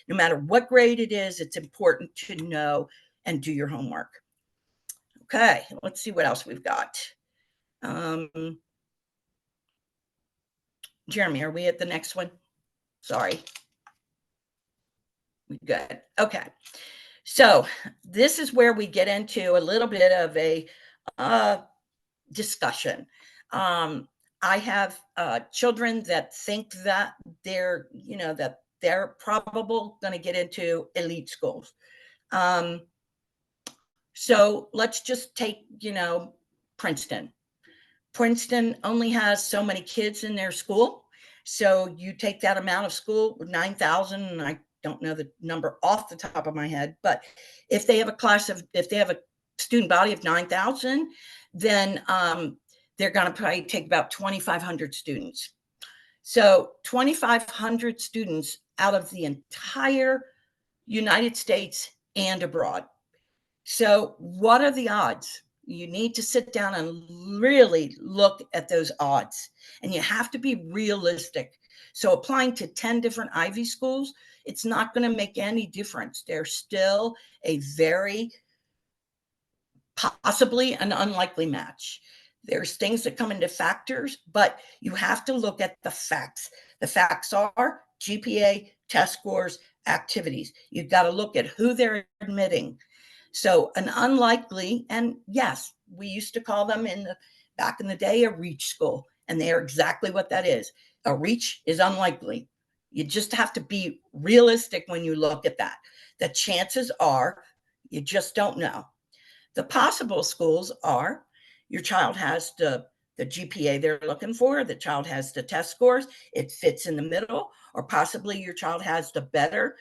No matter what grade it is, it's important to know and do your homework. Okay, let's see what else we've got. Jeremy, are we at the next one? Sorry. Good. Okay. So this is where we get into a little bit of a discussion. I have children that think that they're probable going to get into elite schools. So let's just take, Princeton. Princeton only has so many kids in their school. So you take that amount of school, 9,000, and I don't know the number off the top of my head, but if they have a student body of 9,000, then they're going to probably take about 2,500 students. So 2,500 students out of the entire United States and abroad. So what are the odds? You need to sit down and really look at those odds, and you have to be realistic. So applying to 10 different Ivy schools, it's not going to make any difference. They're still a very possibly an unlikely match. There's things that come into factors, but you have to look at the facts. The facts are GPA, test scores, activities. You've got to look at who they're admitting. So an unlikely, and yes, we used to call them back in the day, a reach school, and they are exactly what that is. A reach is unlikely. You just have to be realistic when you look at that. The chances are you just don't know. The possible schools are your child has the GPA they're looking for, the child has the test scores, it fits in the middle, or possibly your child has the better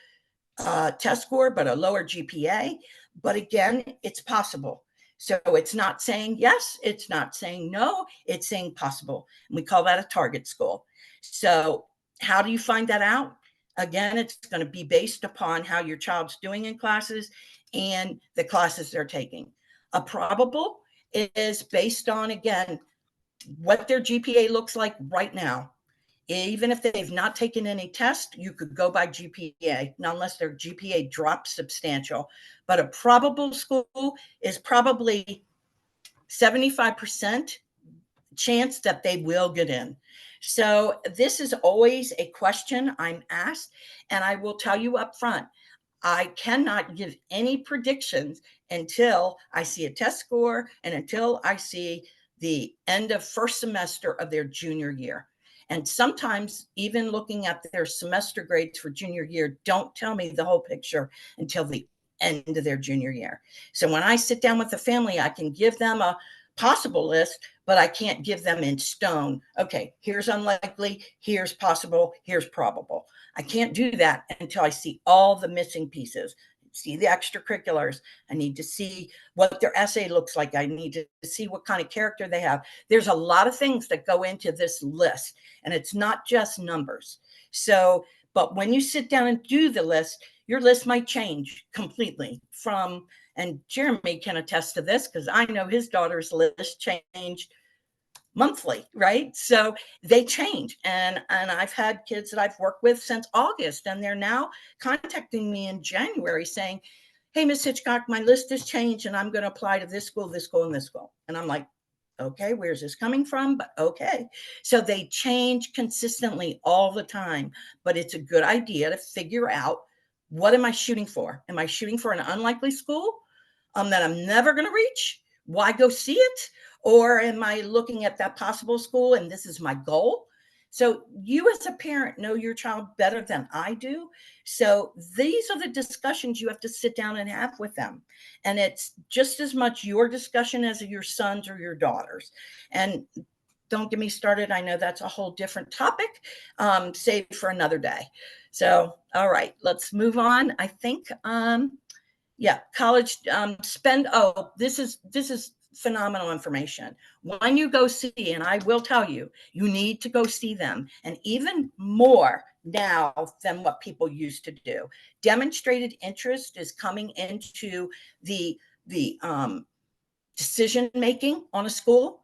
test score, but a lower GPA. But again, it's possible. So it's not saying yes, it's not saying no, it's saying possible. And we call that a target school. So how do you find that out? Again, it's going to be based upon how your child's doing in classes and the classes they're taking. A probable is based on, again, what their GPA looks like right now. Even if they've not taken any test, you could go by GPA, not unless their GPA drops substantial. But a probable school is probably 75% chance that they will get in. So this is always a question I'm asked, and I will tell you up front, I cannot give any predictions until I see a test score and until I see the end of first semester of their junior year. And sometimes even looking at their semester grades for junior year don't tell me the whole picture until the end of their junior year. So when I sit down with the family, I can give them a possible list, but I can't give them in stone. Okay, here's unlikely, here's possible, here's probable. I can't do that until I see all the missing pieces. See the extracurriculars. I need to see what their essay looks like. I need to see what kind of character they have. There's a lot of things that go into this list, and it's not just numbers. So, but when you sit down and do the list, your list might change completely from, and Jeremy can attest to this because I know his daughter's list changed monthly, right? So they change. And I've had kids that I've worked with since August, and they're now contacting me in January saying, hey, Miss Hitchcock, my list has changed and I'm going to apply to this school, this school, and this school. And I'm like, okay, where's this coming from? But okay. So they change consistently all the time, but it's a good idea to figure out, what am I shooting for? Am I shooting for an unlikely school that I'm never going to reach? Why go see it? Or am I looking at that possible school and this is my goal? So you as a parent know your child better than I do. So these are the discussions you have to sit down and have with them. And it's just as much your discussion as your sons or your daughters. And don't get me started. I know that's a whole different topic, save for another day. So, all right, let's move on. I think Yeah, college spend. Oh, this is phenomenal information. When you go see, and I will tell you, you need to go see them, and even more now than what people used to do. Demonstrated interest is coming into the decision making on a school.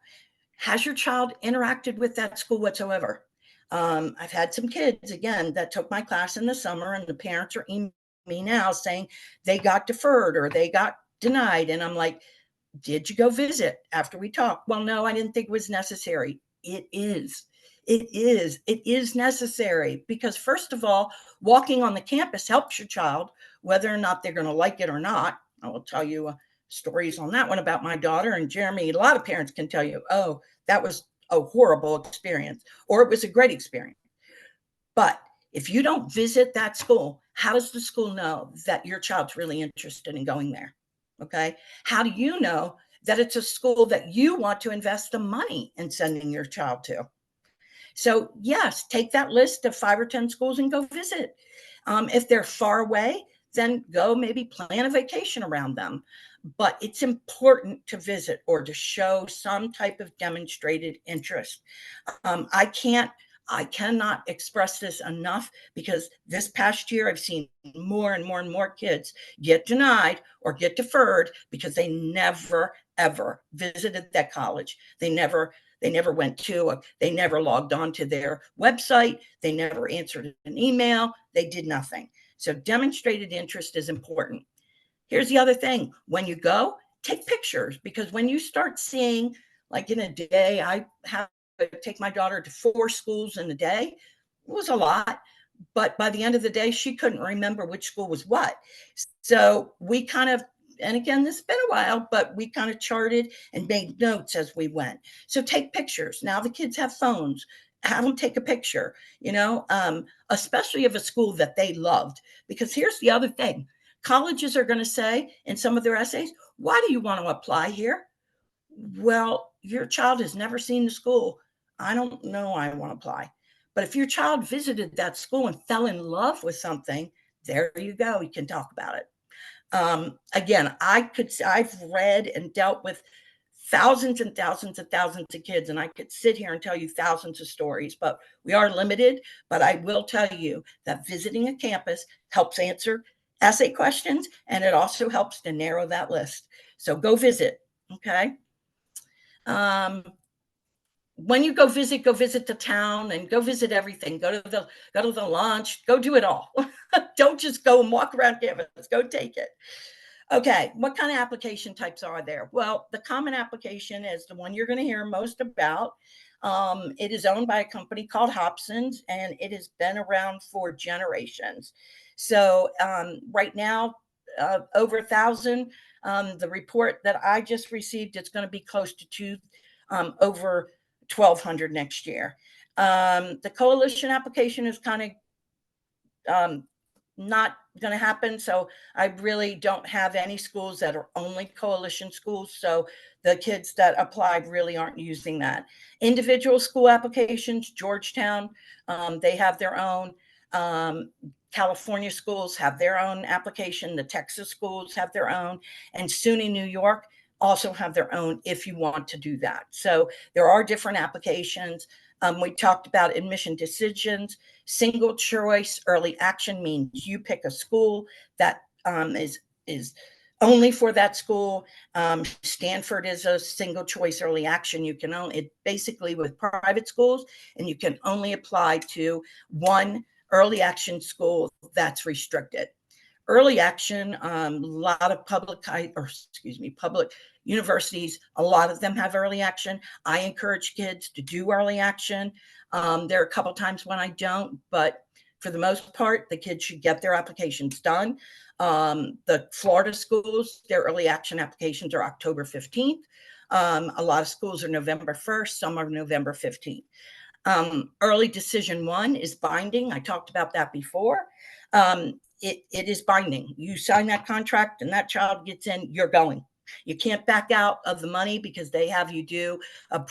Has your child interacted with that school whatsoever? I've had some kids again that took my class in the summer, and the parents are emailing me now saying they got deferred or they got denied. And I'm like, did you go visit after we talked? Well, no, I didn't think it was necessary. It is. It is necessary because, first of all, walking on the campus helps your child, whether or not they're going to like it or not. I will tell you stories on that one about my daughter and Jeremy. A lot of parents can tell you, oh, that was a horrible experience, or it was a great experience. But if you don't visit that school, how does the school know that your child's really interested in going there? Okay. How do you know that it's a school that you want to invest the money in sending your child to? So, yes, take that list of 5 or 10 schools and go visit. If they're far away, then go maybe plan a vacation around them. But it's important to visit or to show some type of demonstrated interest. I can't I cannot express this enough because this past year I've seen more and more and more kids get denied or get deferred because they never ever visited that college. They never went to they never logged on to their website, they never answered an email, they did nothing. So demonstrated interest is important. Here's the other thing. When you go, take pictures, because when you start seeing, like in a day, I have to take my daughter to 4 schools in a day. It was a lot, but by the end of the day, she couldn't remember which school was what. So we kind of, and again, this has been a while, but we kind of charted and made notes as we went. So take pictures. Now the kids have phones. Have them take a picture, especially of a school that they loved. Because here's the other thing, colleges are going to say in some of their essays, why do you want to apply here? Well, your child has never seen the school. I don't know. I want to apply. But if your child visited that school and fell in love with something, there you go. You can talk about it. Again, I've read and dealt with thousands and thousands and thousands of kids, and I could sit here and tell you thousands of stories, but we are limited. But I will tell you that visiting a campus helps answer essay questions, and it also helps to narrow that list. So go visit. Okay. Um, when you go visit the town and go visit everything. Go to the lunch. Go do it all. Don't just go and walk around campus. Go take it. Okay, what kind of application types are there? Well, the common application is the one you're going to hear most about. It is owned by a company called Hobson's, and it has been around for generations. So right now, over 1,000. The report that I just received, it's going to be close to over 1,200 next year. The coalition application is kind of not going to happen. So I really don't have any schools that are only coalition schools. So the kids that applied really aren't using that. Individual school applications, Georgetown, they have their own. California schools have their own application. The Texas schools have their own. And SUNY New York also have their own if you want to do that. So there are different applications. We talked about admission decisions. Single choice early action means you pick a school that is only for that school. Stanford is a single choice early action. You can only, it basically with private schools, and you can only apply to one early action school that's restricted. Early action, a lot of public universities, a lot of them have early action. I encourage kids to do early action. There are a couple times when I don't, but for the most part, the kids should get their applications done. The Florida schools, their early action applications are October 15th. A lot of schools are November 1st, some are November 15th. Early decision 1 is binding. I talked about that before. It is binding. You sign that contract and that child gets in, you're going. You can't back out of the money because they have you do a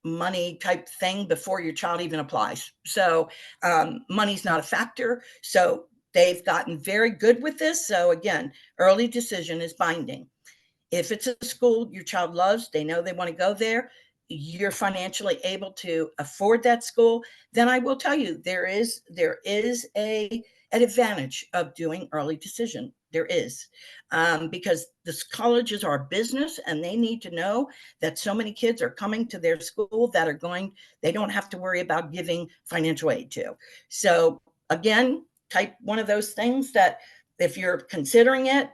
money type thing before your child even applies. So money's not a factor. So they've gotten very good with this. So again, early decision is binding. If it's a school your child loves, they know they want to go there, you're financially able to afford that school, then I will tell you there is an advantage of doing early decision. There is, because the colleges are a business and they need to know that so many kids are coming to their school that are going, they don't have to worry about giving financial aid to. So again, type one of those things that if you're considering it,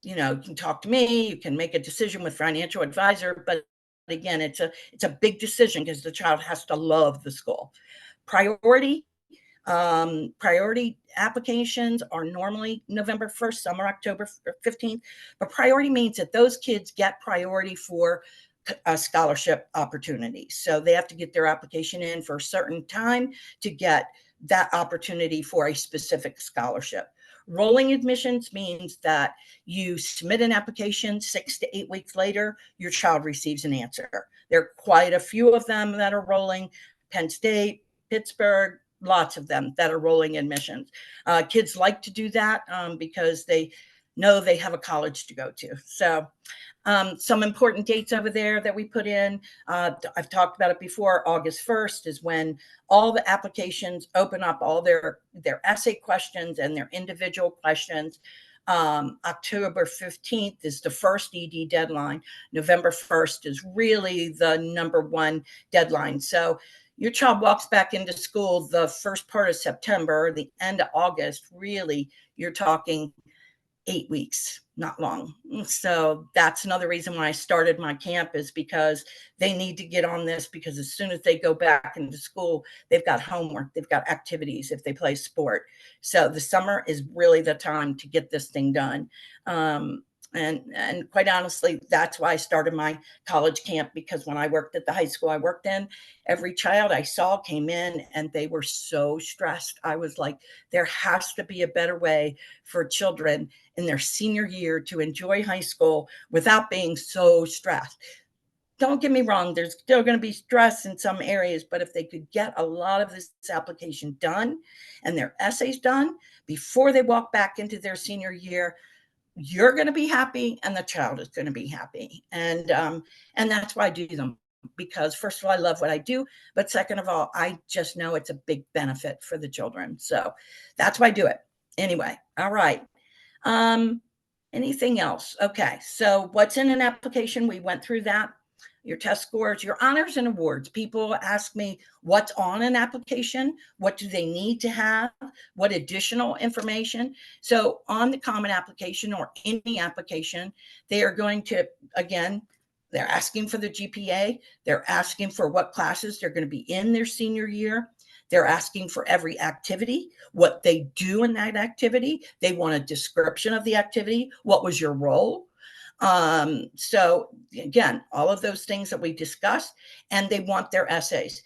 you can talk to me, you can make a decision with financial advisor, but again, it's a big decision because the child has to love the school. Priority applications are normally November 1st, some are October 15th, but priority means that those kids get priority for a scholarship opportunity. So they have to get their application in for a certain time to get that opportunity for a specific scholarship. Rolling admissions means that you submit an application, 6 to 8 weeks later, your child receives an answer. There are quite a few of them that are rolling. Penn State, Pittsburgh, lots of them that are rolling admissions. Kids like to do that because they know they have a college to go to. So some important dates over there that we put in. I've talked about it before. August 1st is when all the applications open up all their essay questions and their individual questions. October 15th is the first ED deadline. November 1st is really the number one deadline. So your child walks back into school the first part of September, the end of August, really, you're talking 8 weeks, not long. So that's another reason why I started my camp, is because they need to get on this, because as soon as they go back into school, they've got homework, they've got activities if they play sport. So the summer is really the time to get this thing done. And quite honestly, that's why I started my college camp, because when I worked at the high school I worked in, every child I saw came in and they were so stressed. I was like, there has to be a better way for children in their senior year to enjoy high school without being so stressed. Don't get me wrong, there's still going to be stress in some areas, but if they could get a lot of this application done and their essays done before they walk back into their senior year, you're going to be happy and the child is going to be happy. And that's why I do them, because first of all, I love what I do, but second of all, I just know it's a big benefit for the children. So that's why I do it. Anyway, all right. Anything else? Okay. So what's in an application? We went through that. Your test scores, your honors and awards. People ask me what's on an application, what do they need to have, what additional information. So on the common application or any application, they are going to, again, they're asking for the GPA. They're asking for what classes they're going to be in their senior year. They're asking for every activity, what they do in that activity. They want a description of the activity. What was your role? So again, all of those things that we discussed, and they want their essays.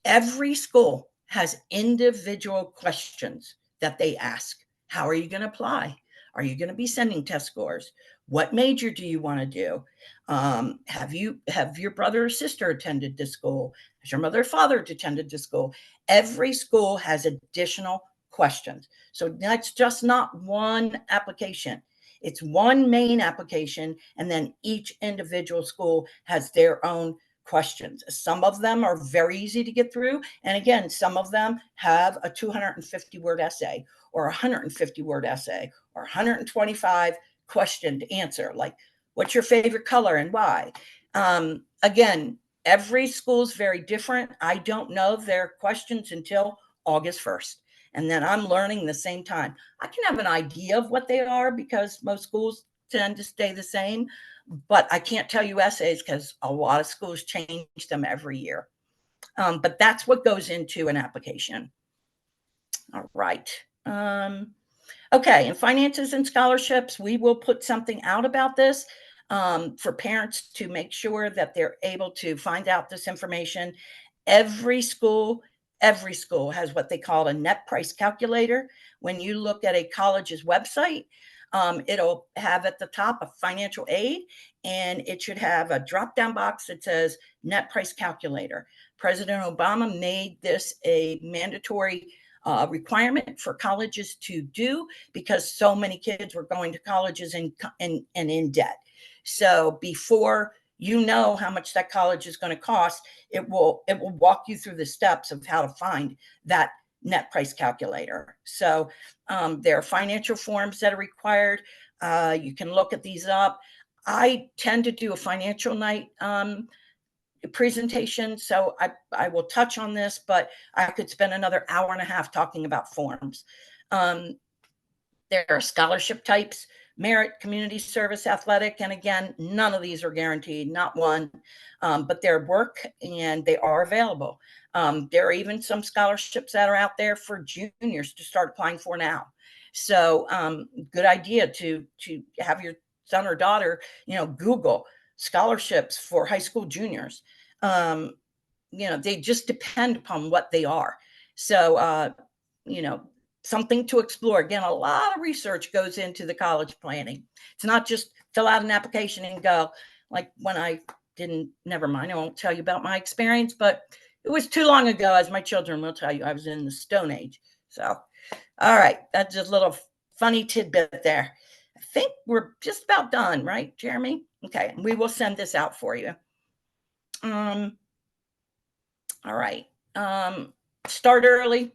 Every school has individual questions that they ask. How are you going to apply? Are you going to be sending test scores? What major do you want to do? Have your brother or sister attended this school? Has your mother or father attended this school? Every school has additional questions. So that's just not one application. It's one main application, and then each individual school has their own questions. Some of them are very easy to get through. And again, some of them have a 250-word essay or a 150-word essay or 125 question to answer, like what's your favorite color and why? Again, every school is very different. I don't know their questions until August 1st. And then I'm learning the same time. I can have an idea of what they are because most schools tend to stay the same, but I can't tell you essays because a lot of schools change them every year. But that's what goes into an application. All right. Okay, and finances and scholarships, we will put something out about this for parents to make sure that they're able to find out this information. Every school has what they call a net price calculator. When you look at a college's website, it'll have at the top a financial aid, and it should have a drop-down box that says net price calculator. President Obama made this a mandatory requirement for colleges to do because so many kids were going to colleges and in debt. So before you know how much that college is going to cost, it will walk you through the steps of how to find that net price calculator. So there are financial forms that are required. You can look at these up. I tend to do a financial night presentation, so I will touch on this, but I could spend another hour and a half talking about forms. There are scholarship types: merit, community service, athletic, and again, none of these are guaranteed, not one, but they're work and they are available. There are even some scholarships that are out there for juniors to start applying for now. So good idea to have your son or daughter, Google scholarships for high school juniors. They just depend upon what they are. So, something to explore. Again, a lot of research goes into the college planning. It's not just fill out an application and go. Like when I didn't, never mind, I won't tell you about my experience, but it was too long ago, as my children will tell you. I was in the Stone Age. So, all right, that's just a little funny tidbit there. I think we're just about done, right, Jeremy? Okay, we will send this out for you. All right. Start early.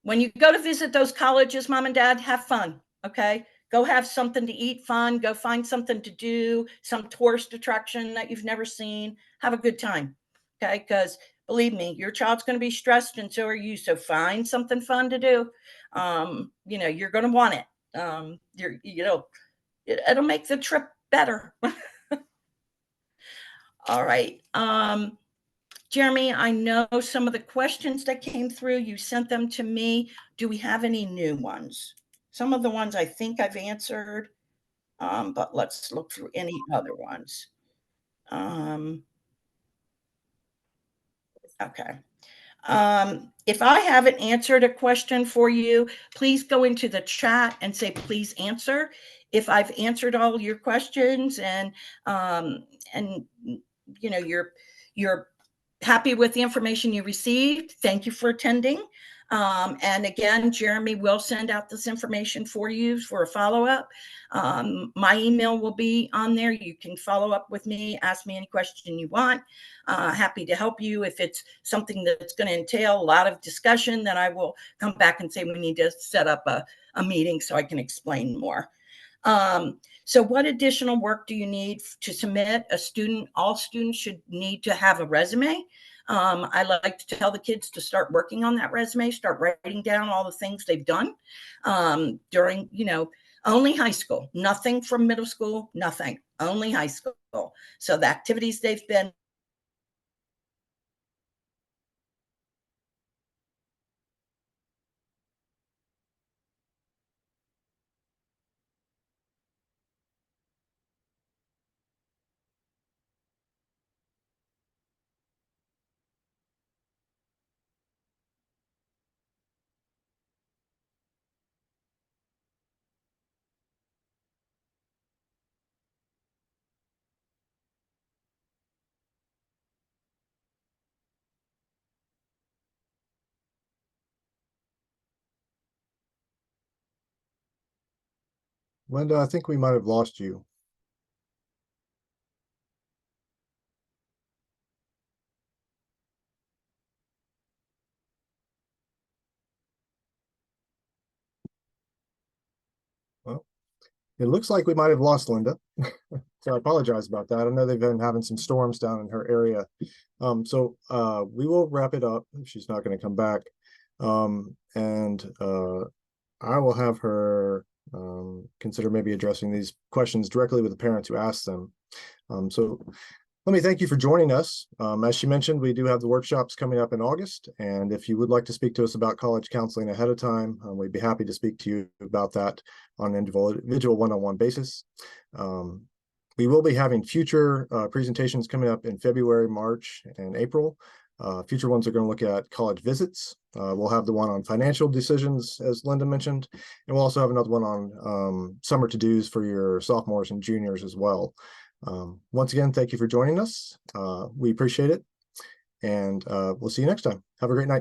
When you go to visit those colleges, mom and dad, have fun. Okay. Go have something to eat, fun. Go find something to do, some tourist attraction that you've never seen. Have a good time. Okay. Because believe me, your child's going to be stressed and so are you. So find something fun to do. You're going to want it. It'll make the trip better. All right. Jeremy, I know some of the questions that came through, you sent them to me. Do we have any new ones? Some of the ones I think I've answered, but let's look through any other ones. Okay. If I haven't answered a question for you, please go into the chat and say, please answer. If I've answered all your questions and you're happy with the information you received, thank you for attending. And again, Jeremy will send out this information for you for a follow-up. My email will be on there. You can follow up with me, ask me any question you want. Happy to help you. If it's something that's going to entail a lot of discussion, then I will come back and say we need to set up a meeting so I can explain more. So what additional work do you need to submit? All students should need to have a resume. I like to tell the kids to start working on that resume, start writing down all the things they've done during, only high school, nothing from middle school, nothing, only high school. So the activities they've been Linda, I think we might have lost you. Well, it looks like we might have lost Linda. So I apologize about that. I know they've been having some storms down in her area. So we will wrap it up if she's not going to come back. And I will have her consider maybe addressing these questions directly with the parents who asked them. So let me thank you for joining us. As she mentioned, we do have the workshops coming up in August. And if you would like to speak to us about college counseling ahead of time, we'd be happy to speak to you about that on an individual one-on-one basis. We will be having future presentations coming up in February, March, and April. Future ones are going to look at college visits. We'll have the one on financial decisions, as Linda mentioned, and we'll also have another one on summer to-dos for your sophomores and juniors as well. Once again, thank you for joining us. We appreciate it, and we'll see you next time. Have a great night.